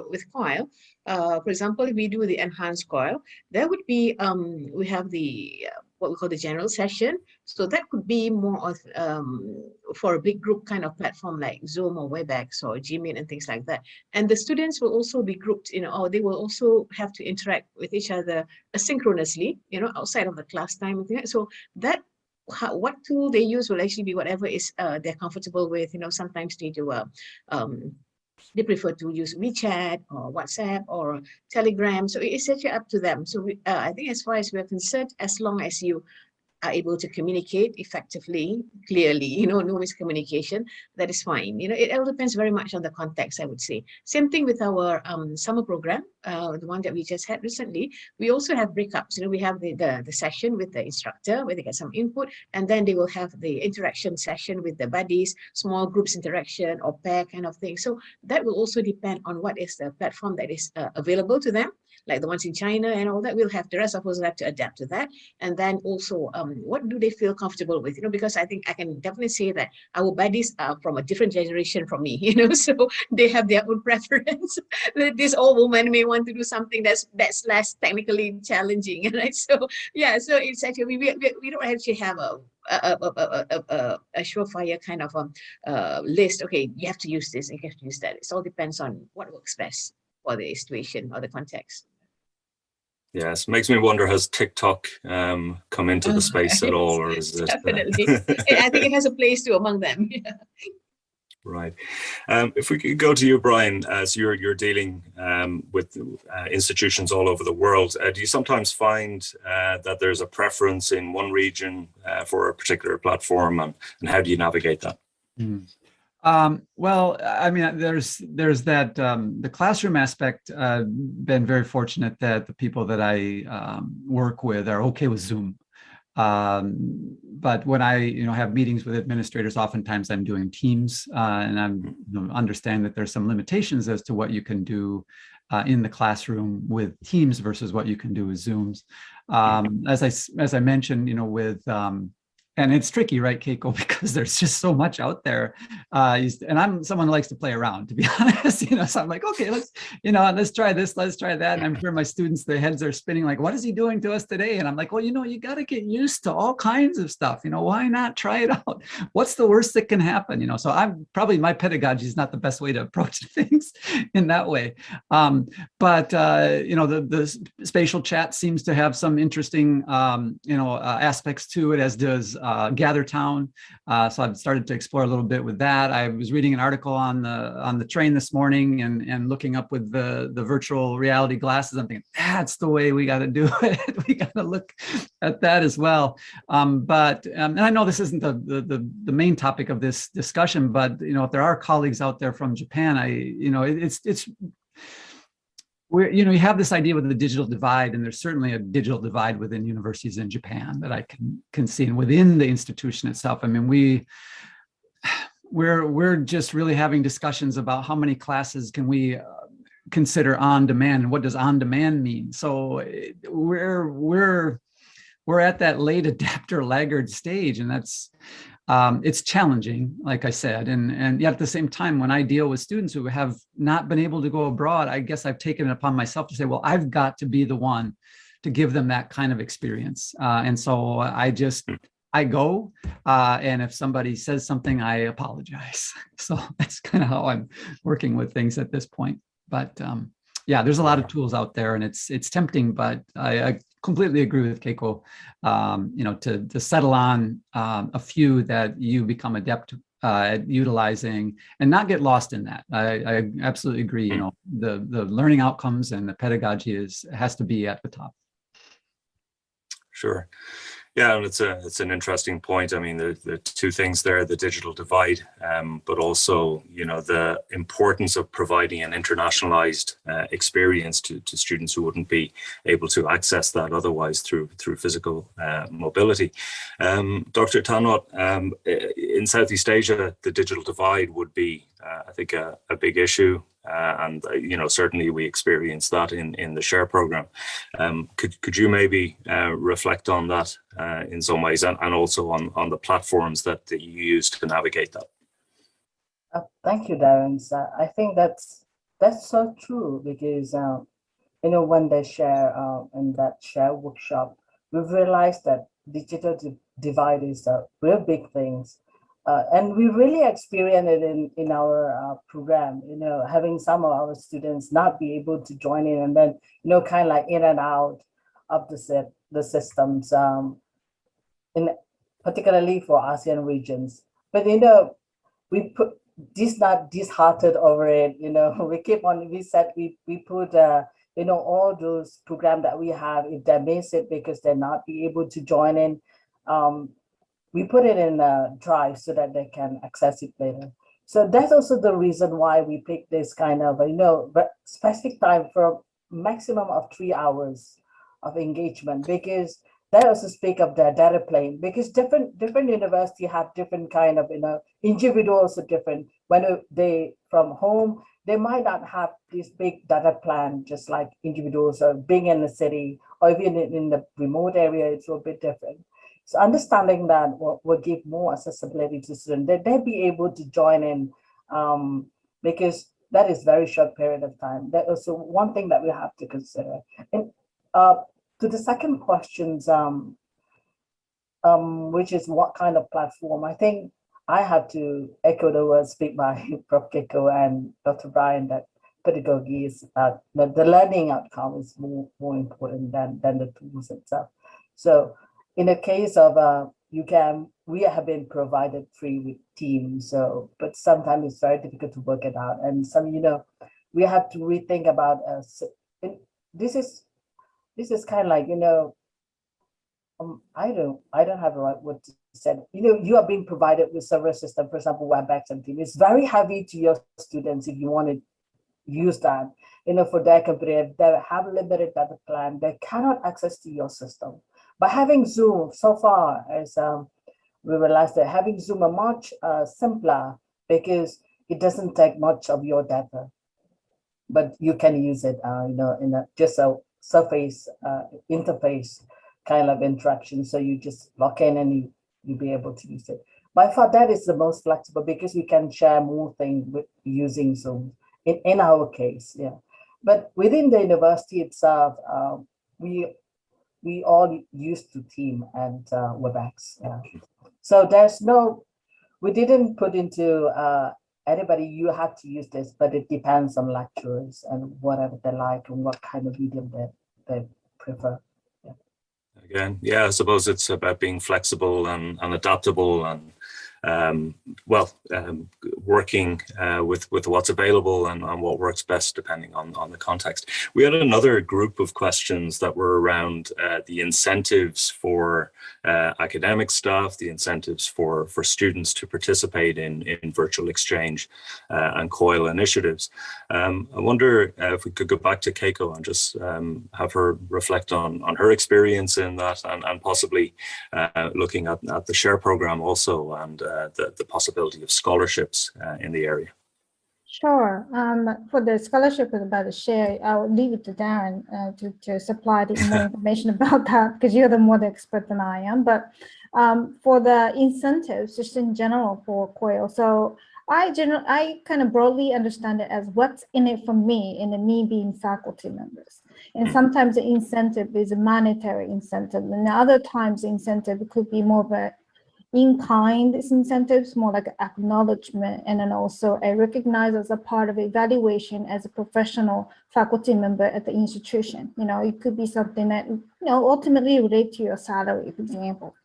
[SPEAKER 4] with Coil, for example, if we do the enhanced Coil, there would be we have the what we call the general session. So that could be more of for a big group kind of platform like Zoom or WebEx or Gmeet and things like that. And the students will also be grouped, or they will also have to interact with each other asynchronously, outside of the class time. So that what tool they use will actually be whatever is they're comfortable with. Sometimes they do they prefer to use WeChat or WhatsApp or Telegram. So it's actually up to them. So I think as far as we're concerned, as long as you are able to communicate effectively, clearly, no miscommunication, that is fine. It all depends very much on the context, I would say. Same thing with our summer program, the one that we just had recently. We also have breakups. We have the session with the instructor where they get some input, and then they will have the interaction session with the buddies, small groups interaction or pair kind of thing. So that will also depend on what is the platform that is available to them, like the ones in China and all that. We'll have, the rest of us will have to adapt to that. And then also, what do they feel comfortable with? Because I think I can definitely say that our buddies are from a different generation from me, so they have their own preference. This old woman may want to do something that's less technically challenging, right? So yeah, so it's actually, we don't actually have a surefire kind of list. Okay, you have to use this, you have to use that. It all depends on what works best for the situation or the context.
[SPEAKER 2] Yes, makes me wonder, has TikTok come into the space at all, or is it?
[SPEAKER 4] Definitely. I think it has a place too among them. Yeah.
[SPEAKER 2] Right. If we could go to you, Brian, as you're dealing with institutions all over the world, do you sometimes find that there's a preference in one region for a particular platform, and how do you navigate that?
[SPEAKER 5] Well, I mean, there's that the classroom aspect. Been very fortunate that the people that I work with are okay with Zoom. But when I have meetings with administrators, oftentimes I'm doing Teams, and I'm understand that there's some limitations as to what you can do in the classroom with Teams versus what you can do with Zooms. As I mentioned, with and it's tricky, right, Keiko, because there's just so much out there. And I'm someone who likes to play around, to be honest. So I'm like, okay, let's try this, let's try that. And I'm sure my students, their heads are spinning like, what is he doing to us today? And I'm like, well, you got to get used to all kinds of stuff. Why not try it out? What's the worst that can happen? So I'm probably, my pedagogy is not the best way to approach things in that way. But the spatial chat seems to have some interesting, aspects to it, as does Gather Town. So I've started to explore a little bit with that. I was reading an article on the train this morning and looking up with the virtual reality glasses. I'm thinking, that's the way we got to do it. We got to look at that as well. And I know this isn't the main topic of this discussion, but if there are colleagues out there from Japan, you have this idea with the digital divide, and there's certainly a digital divide within universities in Japan that I can see, and within the institution itself. I mean, we're just really having discussions about how many classes can we consider on demand, and what does on demand mean. So we're at that late adapter laggard stage, and that's it's challenging, like I said, and yet at the same time, when I deal with students who have not been able to go abroad, I guess I've taken it upon myself to say, well, I've got to be the one to give them that kind of experience. And so I go, and if somebody says something, I apologize. So that's kind of how I'm working with things at this point. But yeah, there's a lot of tools out there, and it's tempting, but I completely agree with Keiko, to settle on a few that you become adept at utilizing and not get lost in that. I absolutely agree. The learning outcomes and the pedagogy has to be at the top.
[SPEAKER 2] Sure. Yeah, and it's an interesting point. I mean, the two things there: the digital divide, but also, the importance of providing an internationalized experience to students who wouldn't be able to access that otherwise through physical mobility. Dr. Tanot, in Southeast Asia, the digital divide would be, I think, a big issue. And certainly we experience that in the SHARE program. Could you maybe reflect on that in some ways, and also on the platforms that you use to navigate that?
[SPEAKER 6] Thank you, Darren. I think that's so true, because when they share in that SHARE workshop, we've realized that digital divide is a real big thing. And we really experience it in our program, having some of our students not be able to join in, and then, kind of like in and out of the systems, particularly for ASEAN regions. But, we put not disheartened over it, we put, all those programs that we have, if they miss it because they're not be able to join in, we put it in a drive so that they can access it later. So that's also the reason why we pick this kind of, specific time for maximum of 3 hours of engagement, because that also speak of the data plane, because different universities have different kind of, individuals are different. When they from home, they might not have this big data plan, just like individuals are being in the city, or even in the remote area, it's a bit different. So understanding that will give more accessibility to students, that they'll be able to join in, because that is very short period of time. That also one thing that we have to consider. And to the second questions, which is what kind of platform, I think I have to echo the words speak by Prof. Keiko and Dr. Brian, that pedagogy is, the learning outcome is more important than the tools itself. So in the case of UKM, we have been provided free with Teams, but sometimes it's very difficult to work it out. And some, we have to rethink about, this is kind of like, I don't have the right word to say. You are being provided with several systems, for example, WebEx and Teams. It's very heavy to your students if you want to use that, for their computer. They have limited data plan, they cannot access to your system. By having Zoom, so far as we realized that having Zoom are much simpler, because it doesn't take much of your data, but you can use it, in just a surface interface kind of interaction. So you just log in and you'll be able to use it. By far, that is the most flexible, because we can share more things with using Zoom in our case, yeah. But within the university itself, we all used to Team and WebEx. Yeah. So we didn't put into anybody, you have to use this, but it depends on lecturers and whatever they like and what kind of medium they prefer. Yeah.
[SPEAKER 2] Again, yeah, I suppose it's about being flexible and adaptable and working with what's available and what works best depending on the context. We had another group of questions that were around the incentives for academic staff, the incentives for students to participate in virtual exchange and Coil initiatives. I wonder if we could go back to Keiko and just have her reflect on her experience in that and possibly looking at the SHARE program also and the possibility of scholarships in the area.
[SPEAKER 3] Sure. For the scholarship about the SHARE, I'll leave it to Darren to supply the more information about that, because you're the more the expert than I am. But for the incentives, just in general for Coil, so I kind of broadly understand it as what's in it for me, and me being faculty members. And sometimes the incentive is a monetary incentive, and other times the incentive could be more of a in-kind incentives, more like acknowledgement, and then also I recognize as a part of evaluation as a professional faculty member at the institution. You know, it could be something that, you know, ultimately relate to your salary, for example.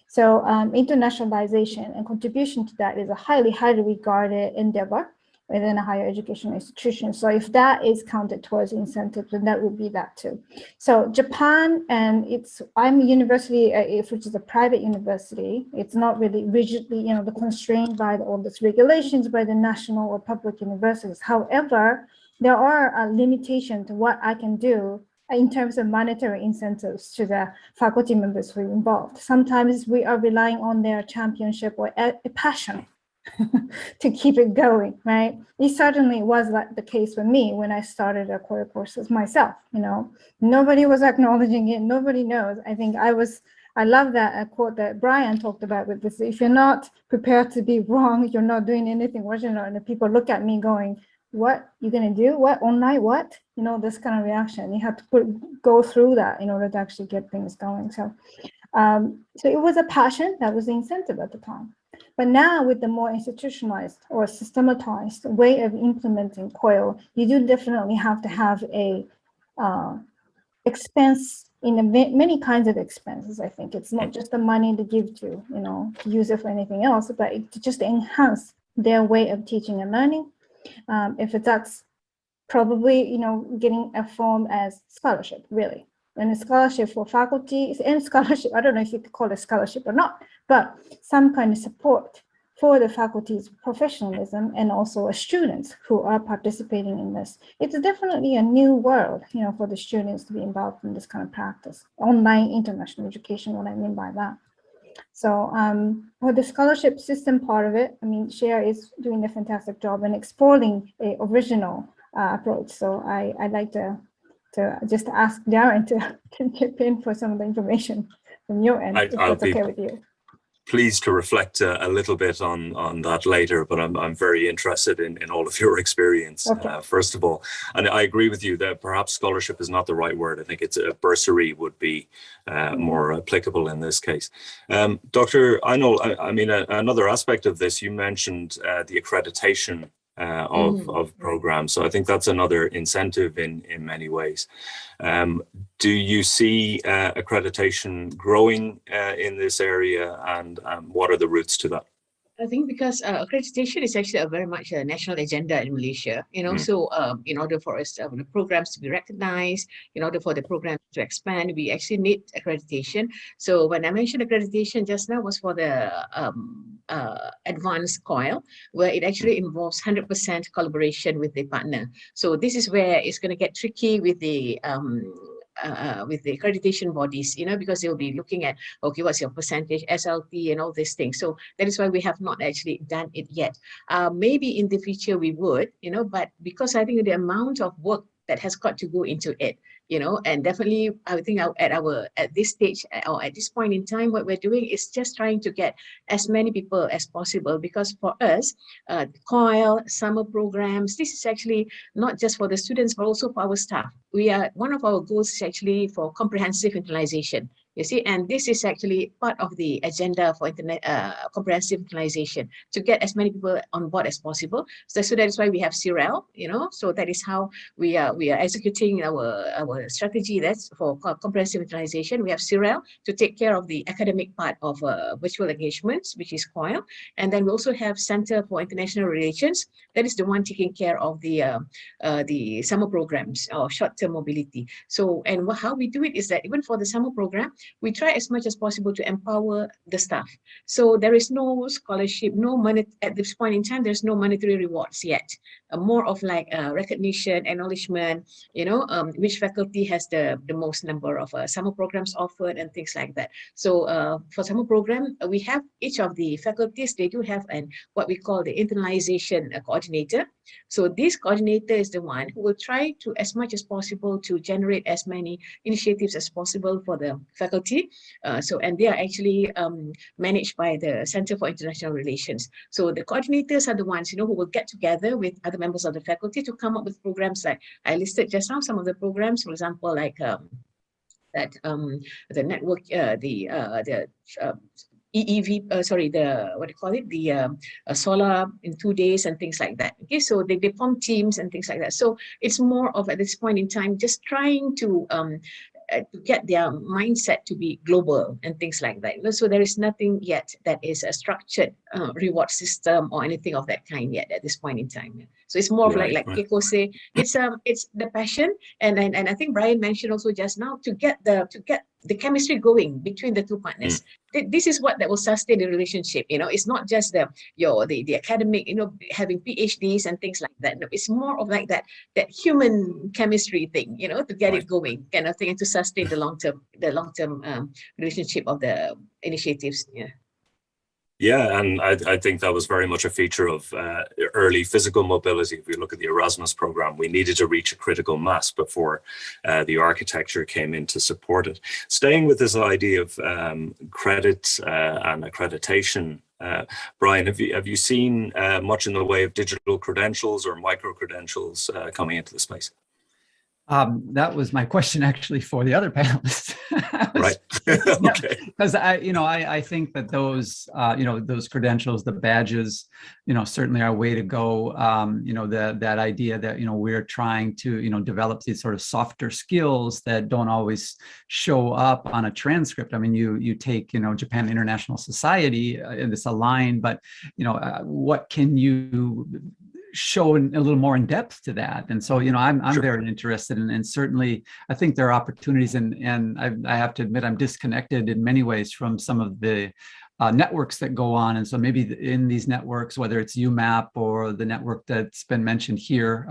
[SPEAKER 3] So internationalization and contribution to that is a highly, highly regarded endeavor within a higher education institution. So if that is counted towards incentives, then that would be that too. So Japan, and I'm a university, which is a private university. It's not really rigidly, you know, constrained by all these regulations by the national or public universities. However, there are limitations to what I can do in terms of monetary incentives to the faculty members who are involved. Sometimes we are relying on their championship or a passion to keep it going, right? It certainly was like the case for me when I started a Coil courses myself. You know, nobody was acknowledging it. Nobody knows. I think I love that quote that Brian talked about with this. If you're not prepared to be wrong, you're not doing anything original. And the people look at me going, what you gonna do? What online? What? You know, this kind of reaction. You have to go through that in order to actually get things going. So it was a passion. That was the incentive at the time. But now with the more institutionalized or systematized way of implementing Coil, you do definitely have to have a expense in many kinds of expenses. I think it's not just the money to give to, you know, to use it for anything else, but to just enhance their way of teaching and learning. If that's probably, you know, getting a form as scholarship, really. And a scholarship for faculty and scholarship, I don't know if you could call it scholarship or not, but some kind of support for the faculty's professionalism and also students who are participating in this. It's definitely a new world, you know, for the students to be involved in this kind of practice. Online international education, what I mean by that. So for the scholarship system part of it, I mean, SHARE is doing a fantastic job in exploring an original approach. So I'd like to just ask Darren to chip in for some of the information from your end, if that's okay with you.
[SPEAKER 2] Pleased to reflect a little bit on that later, but I'm very interested in all of your experience, okay. First of all. And I agree with you that perhaps scholarship is not the right word. I think it's a bursary would be more applicable in this case. Dr. Einol, I mean, another aspect of this, you mentioned the accreditation of programs. So I think that's another incentive in many ways. Do you see accreditation growing in this area, and what are the routes to that?
[SPEAKER 4] I think because accreditation is actually a very much a national agenda in Malaysia, you know, so in order for us the programs to be recognized, in order for the programs to expand, we actually need accreditation. So when I mentioned accreditation just now was for the advanced Coil, where it actually involves 100% collaboration with the partner. So this is where it's going to get tricky with the accreditation bodies, you know, because they'll be looking at, okay, what's your percentage, SLP and all these things. So that is why we have not actually done it yet. Maybe in the future we would, you know, but because I think the amount of work that has got to go into it, you know, and definitely I think at this stage or at this point in time, what we're doing is just trying to get as many people as possible, because for us, Coil, summer programs, this is actually not just for the students, but also for our staff. One of our goals is actually for comprehensive internalization. You see, and this is actually part of the agenda for internet comprehensive internationalization, to get as many people on board as possible. So that is why we have CRL, you know. So that is how we are executing our strategy. That's for comprehensive internationalization. We have CRL to take care of the academic part of virtual engagements, which is Coil, and then we also have Center for International Relations. That is the one taking care of the summer programs or short-term mobility. So, and how we do it is that even for the summer program, we try as much as possible to empower the staff. So there is no scholarship, no money at this point in time. There's no monetary rewards yet. More of like recognition, acknowledgement, you know, which faculty has the most number of summer programs offered and things like that. So for summer program, we have each of the faculties, they do have what we call the internalization coordinator. So this coordinator is the one who will try to, as much as possible, to generate as many initiatives as possible for the faculty. And they are actually managed by the Center for International Relations. So the coordinators are the ones, you know, who will get together with other members of the faculty to come up with programs like I listed just now, some of the programs, for example, like the network, EEV, what do you call it? The solar in 2 days and things like that. Okay, so they form teams and things like that. So it's more of, at this point in time, just trying to get their mindset to be global and things like that. So there is nothing yet that is a structured reward system or anything of that kind yet at this point in time. So it's more of like Keiko say, it's the passion, and I think Brian mentioned also just now, to get the chemistry going between the two partners. This is what that will sustain the relationship. You know, it's not just the academic, you know, having PhDs and things like that. No, it's more of like that human chemistry thing, you know, to get it going, kind of thing, and to sustain the long term relationship of the initiatives. Yeah.
[SPEAKER 2] Yeah, and I think that was very much a feature of early physical mobility. If we look at the Erasmus program, we needed to reach a critical mass before the architecture came in to support it. Staying with this idea of credit and accreditation, Brian, have you seen much in the way of digital credentials or micro-credentials coming into the space?
[SPEAKER 5] That was my question actually for the other panelists.
[SPEAKER 2] Right. Okay.
[SPEAKER 5] Because I think that those those credentials, the badges, certainly are a way to go. That idea that we're trying to develop these sort of softer skills that don't always show up on a transcript. I mean, you take Japan International Society and it's a line, but what can you show a little more in depth to that? And so I'm
[SPEAKER 2] Sure.
[SPEAKER 5] very interested in, and certainly I think there are opportunities, and I have to admit I'm disconnected in many ways from some of the networks that go on. And so maybe in these networks, whether it's UMAP or the network that's been mentioned here,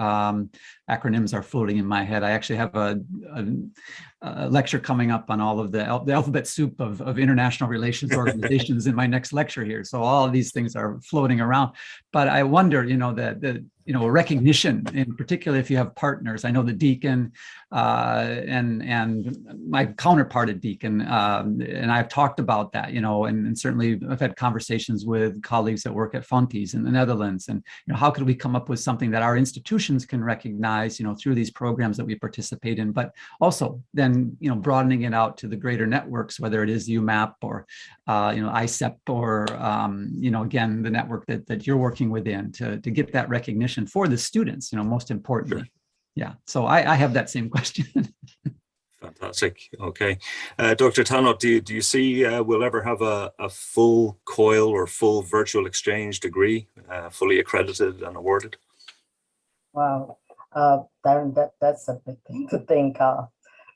[SPEAKER 5] acronyms are floating in my head. I actually have a lecture coming up on all of the alphabet soup of international relations organizations in my next lecture here. So all of these things are floating around. But I wonder, that recognition, in particular if you have partners. I know the Deakin and my counterpart at Deakin, and I've talked about that, and certainly I've had conversations with colleagues that work at Fontes in the Netherlands, and how could we come up with something that our institutions can recognize, through these programs that we participate in, but also then, broadening it out to the greater networks, whether it is UMAP or, ICEP or, again, the network that you're working within to get that recognition for the students, most importantly. Sure. Yeah. So I have that same question.
[SPEAKER 2] Fantastic. Okay. Dr. Tanot, do you see we'll ever have a full Coil or full virtual exchange degree, fully accredited and awarded?
[SPEAKER 6] Wow. Darren, that's a big thing to think of.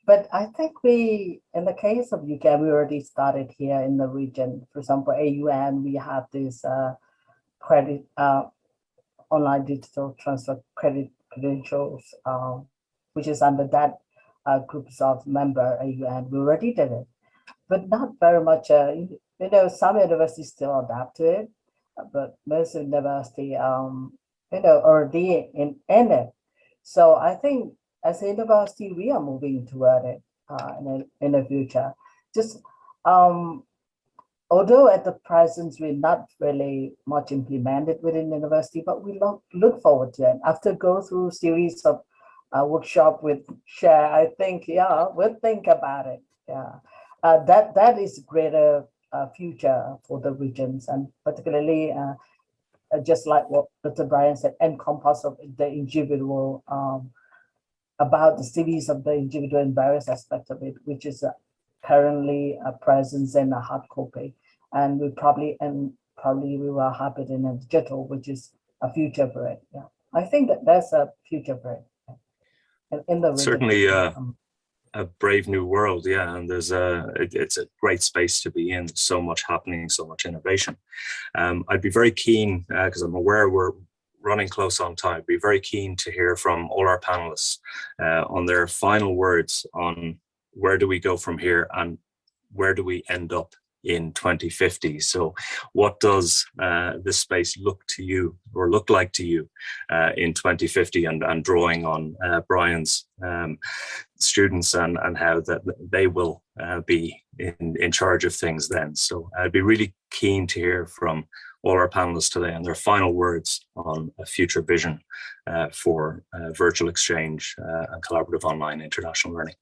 [SPEAKER 6] But I think in the case of UKM, we already started here in the region. For example, AUN, we have this credit, online digital transfer credit credentials, which is under that groups of member AUN. We already did it, but not very much. Some universities still adapt to it, but most university, already in it. So I think as a university, we are moving toward it in the future. Just although at the present we're not really much implemented within the university, but we look forward to it. After go through series of workshop with Share, I think we'll think about it. Yeah, that is greater future for the regions, and particularly just like what Dr. Brian said, encompass of the individual, about the cities of the individual and various aspects of it, which is currently a presence and a hard copy, and we probably we will have it in a digital, which is a future for it. Yeah, I think that's a future for it in the region.
[SPEAKER 2] Certainly a brave new world, yeah, and it's a great space to be in. So much happening, so much innovation. I'd be very keen, because I'm aware we're running close on time, be very keen to hear from all our panelists on their final words on where do we go from here and where do we end up in 2050. So what does this space look like to you in 2050, and drawing on Brian's students and how that they will be in charge of things then. So I'd be really keen to hear from all our panelists today and their final words on a future vision for virtual exchange and collaborative online international learning.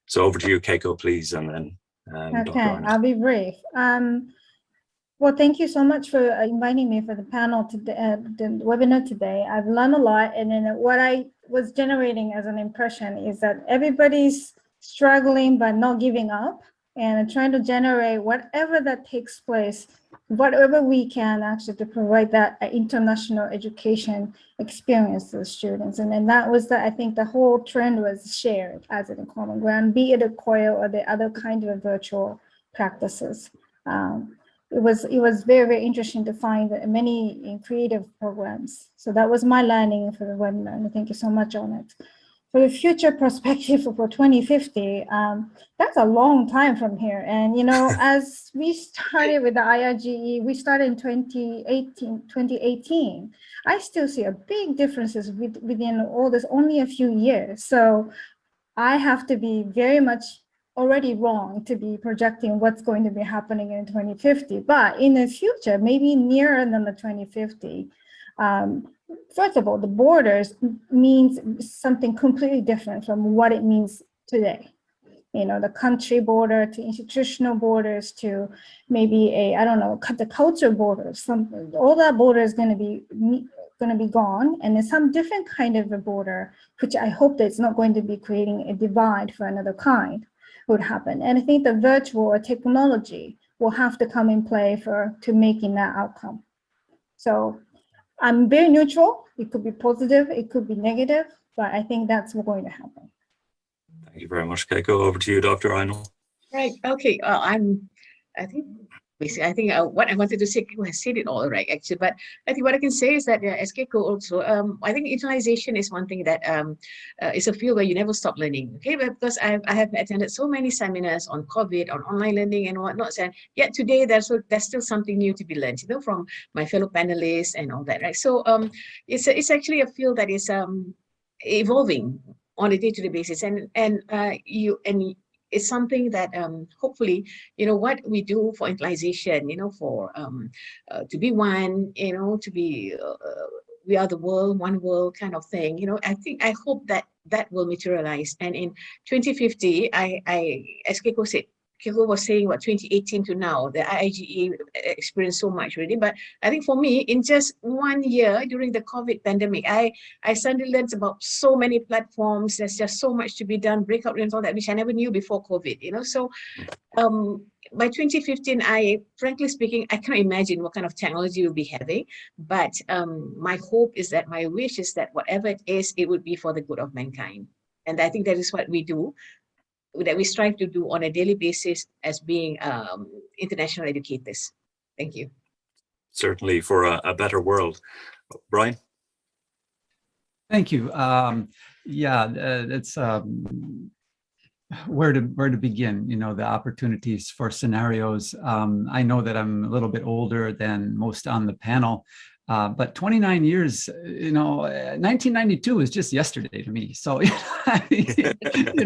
[SPEAKER 2] So over to you, Keiko, please, and then
[SPEAKER 3] okay, I'll be brief. Well, thank you so much for inviting me for the panel today, the webinar today. I've learned a lot, and then what I was generating as an impression is that everybody's struggling but not giving up, and trying to generate whatever that takes place, whatever we can actually to provide that international education experience to the students. And then that was I think the whole trend was shared as a common ground, be it a Coil or the other kind of virtual practices. It was very, very interesting to find many creative programs. So that was my learning for the webinar, and thank you so much on it. For the future perspective for 2050, that's a long time from here. And, you know, as we started with the IRGE, we started in 2018. I still see a big differences within all this, only a few years. So I have to be very much already wrong to be projecting what's going to be happening in 2050. But in the future, maybe nearer than the 2050, first of all, the borders means something completely different from what it means today. You know, the country border to institutional borders to maybe I don't know, the culture borders. All that border is going to be gone, and there's some different kind of a border, which I hope that it's not going to be creating a divide for another kind would happen. And I think the virtual or technology will have to come in play to making that outcome. So I'm very neutral. It could be positive, it could be negative, but I think that's what's going to happen.
[SPEAKER 2] Thank you very much, Keiko. Over to you, Dr. Ainul.
[SPEAKER 4] Right. Okay. I think what I wanted to say, Keiko has said it all right, actually. But I think what I can say is that, as Keiko also, I think internalization is one thing that is a field where you never stop learning. Okay, but because I have attended so many seminars on COVID, on online learning and whatnot, and yet today there's still something new to be learned, you know, from my fellow panelists and all that, right? So it's actually a field that is evolving on a day-to-day basis, and it's something that hopefully, you know, what we do for internalization, you know, for to be one, you know, to be we are the world, one world kind of thing, you know. I hope that will materialize. And in 2050, I as Keiko said, Keiko was saying what 2018 to now, the IIGE experienced so much already. But I think for me, in just 1 year during the COVID pandemic, I suddenly learned about so many platforms. There's just so much to be done, breakout rooms, all that, which I never knew before COVID, you know. So by 2015, frankly speaking, I can't imagine what kind of technology we'll be having. But my hope is that, my wish is that whatever it is, it would be for the good of mankind. And I think that is what we do, that we strive to do on a daily basis as being international educators. Thank you.
[SPEAKER 2] Certainly for a better world. Brian?
[SPEAKER 5] Thank you. It's where to begin, you know, the opportunities for scenarios. I know that I'm a little bit older than most on the panel, but 29 years, you know, 1992 is just yesterday to me. So, you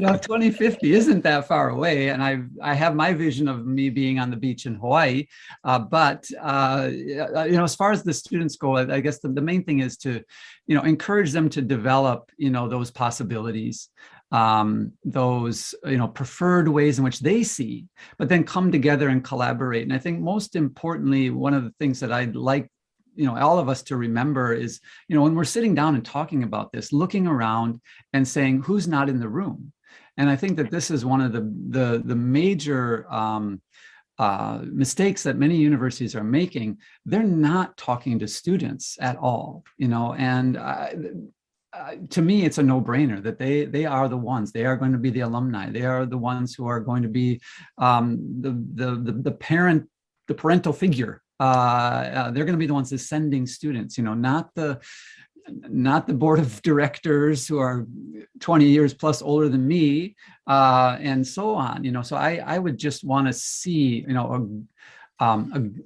[SPEAKER 5] know, 2050 isn't that far away. And I have my vision of me being on the beach in Hawaii. But, you know, as far as the students go, I guess the main thing is to, you know, encourage them to develop, you know, those possibilities. those preferred ways in which they see, but then come together and collaborate. And I think most importantly, one of the things that I'd like all of us to remember is, when we're sitting down and talking about this, looking around and saying, who's not in the room? And I think that this is one of the major mistakes that many universities are making. They're not talking to students at all, and to me, it's a no-brainer that they are the ones. They are going to be the alumni. They are the ones who are going to be the parental figure. They're going to be the ones that's sending students. Not the board of directors who are 20 years plus older than me, and so on. So I would just want to see a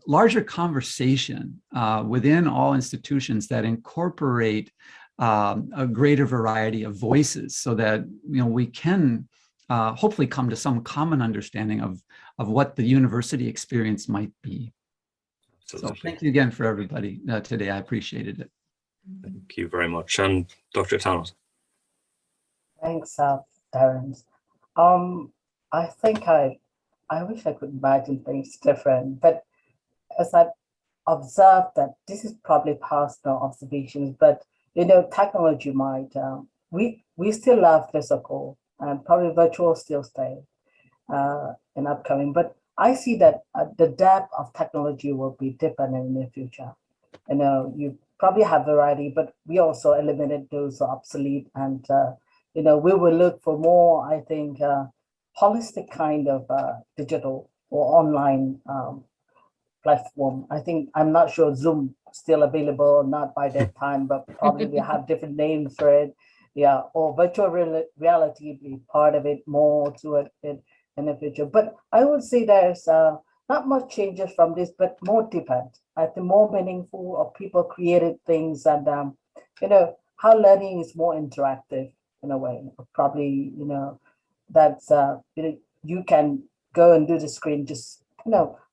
[SPEAKER 5] larger conversation within all institutions that incorporate a greater variety of voices, so that we can hopefully come to some common understanding of what the university experience might be.
[SPEAKER 2] Absolutely.
[SPEAKER 5] So thank you again for everybody today. I appreciated it.
[SPEAKER 2] Thank you very much. And Dr. Thanos.
[SPEAKER 6] Thanks, Darren. I think I wish I could imagine things different, but as I've observed that this is probably personal observations, but technology might, we still love physical, and probably virtual still stay in upcoming, but I see that the depth of technology will be different in the future. You probably have variety, but we also eliminate those who are obsolete, and we will look for more, I think, holistic kind of digital or online platform. I think, I'm not sure Zoom still available or not by that time, but probably we have different names for it. Yeah, or virtual reality be part of it, more to it in the future. But I would say there's not much changes from this, but more deepened. I think more meaningful, or people created things, and how learning is more interactive in a way. Probably that's you can go and do the screen. Just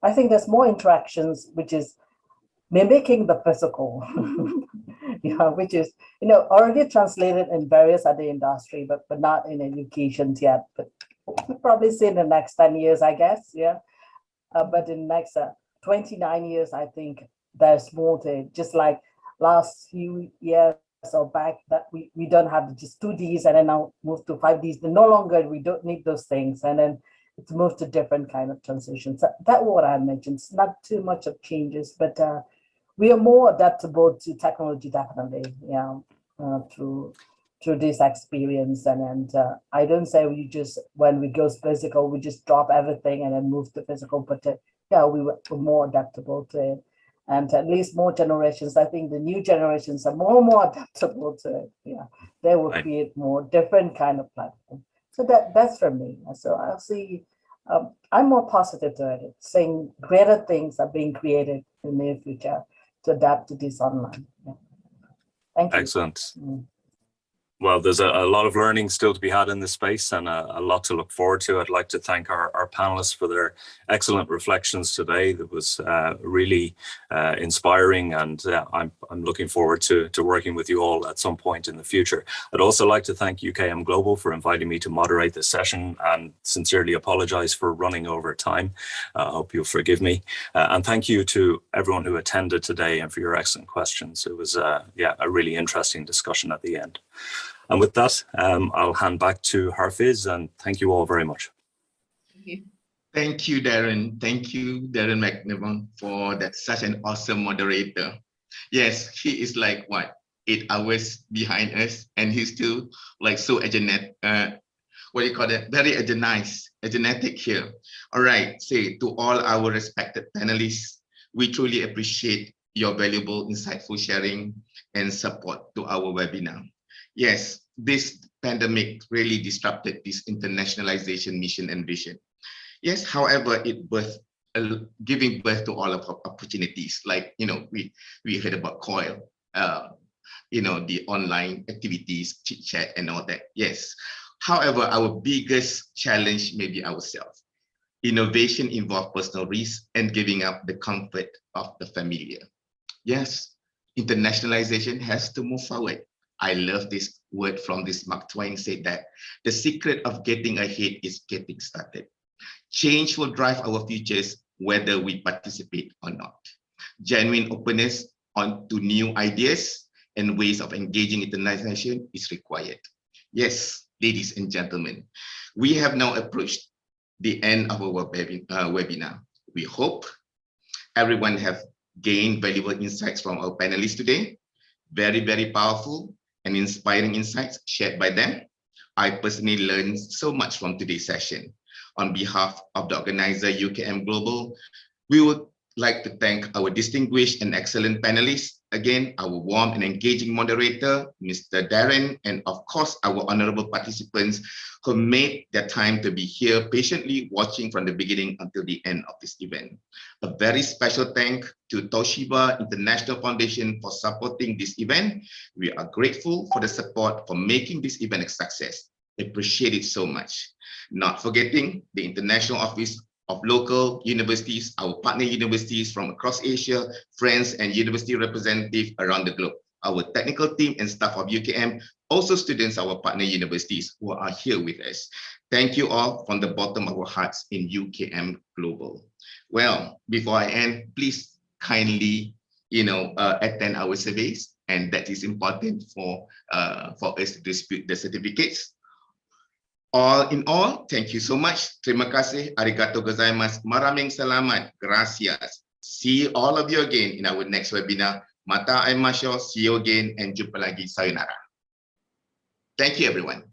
[SPEAKER 6] I think there's more interactions, which is mimicking the physical. Which is already translated in various other industry, but not in education yet. But we'll probably see in the next 10 years, I guess. Yeah. But in the next 29 years, I think there's more to it. Just like last few years or back, that we don't have just 2Ds, and then now move to 5Ds. But no longer we don't need those things, and then it's moved to different kind of transitions. That's what I mentioned. It's not too much of changes, but we are more adaptable to technology, definitely. Yeah, through this experience, and I don't say we just, when we go physical, we just drop everything and then move to physical, but yeah, we were more adaptable to it, and at least more generations. I think the new generations are more adaptable to it. Yeah, they will create more different kind of platform. So that's from me. So I'll see. I'm more positive to it, saying greater things are being created in the near future to adapt to this online. Yeah. Thank you.
[SPEAKER 2] Excellent. Well, there's a lot of learning still to be had in this space, and a lot to look forward to. I'd like to thank our panelists for their excellent reflections today. That was really inspiring, and I'm looking forward to working with you all at some point in the future. I'd also like to thank UKM Global for inviting me to moderate this session, and sincerely apologize for running over time. I hope you'll forgive me. And thank you to everyone who attended today and for your excellent questions. It was a really interesting discussion at the end. And with that, I'll hand back to Harfiz, and thank you all very much.
[SPEAKER 1] Thank you, Darren. Thank you, Darren McNevin, for that such an awesome moderator. Yes, he is like 8 hours behind us, and he's still like so very agentic here. All right, to all our respected panelists, we truly appreciate your valuable, insightful sharing and support to our webinar. Yes, this pandemic really disrupted this internationalization mission and vision. Yes, however, it was giving birth to all of our opportunities. Like, we heard about Coil, the online activities, chit chat and all that. Yes. However, our biggest challenge may be ourselves. Innovation involves personal risk and giving up the comfort of the familiar. Yes, internationalization has to move forward. I love this word from this Mark Twain said that the secret of getting ahead is getting started. Change will drive our futures whether we participate or not. Genuine openness to new ideas and ways of engaging internationalization is required. Yes, ladies and gentlemen, we have now approached the end of our webinar. We hope everyone have gained valuable insights from our panelists today. Very, very powerful and inspiring insights shared by them. I personally learned so much from today's session. On behalf of the organizer UKM Global, we would like to thank our distinguished and excellent panelists, again, our warm and engaging moderator, Mr. Darren, and of course, our honorable participants who made their time to be here patiently watching from the beginning until the end of this event. A very special thank to Toshiba International Foundation for supporting this event. We are grateful for the support for making this event a success. Appreciate it so much. Not forgetting the International Office of local universities, our partner universities from across Asia, friends and university representatives around the globe, our technical team and staff of UKM, also students, our partner universities who are here with us. Thank you all from the bottom of our hearts in UKM Global. Well, before I end, please kindly, attend our surveys, and that is important for us to dispute the certificates. All in all, thank you so much. Terima kasih, arigato gozaimasu, maraming salamat, gracias. See all of you again in our next webinar. Mata aimasho, see you again, and jumpa lagi, sayonara. Thank you, everyone.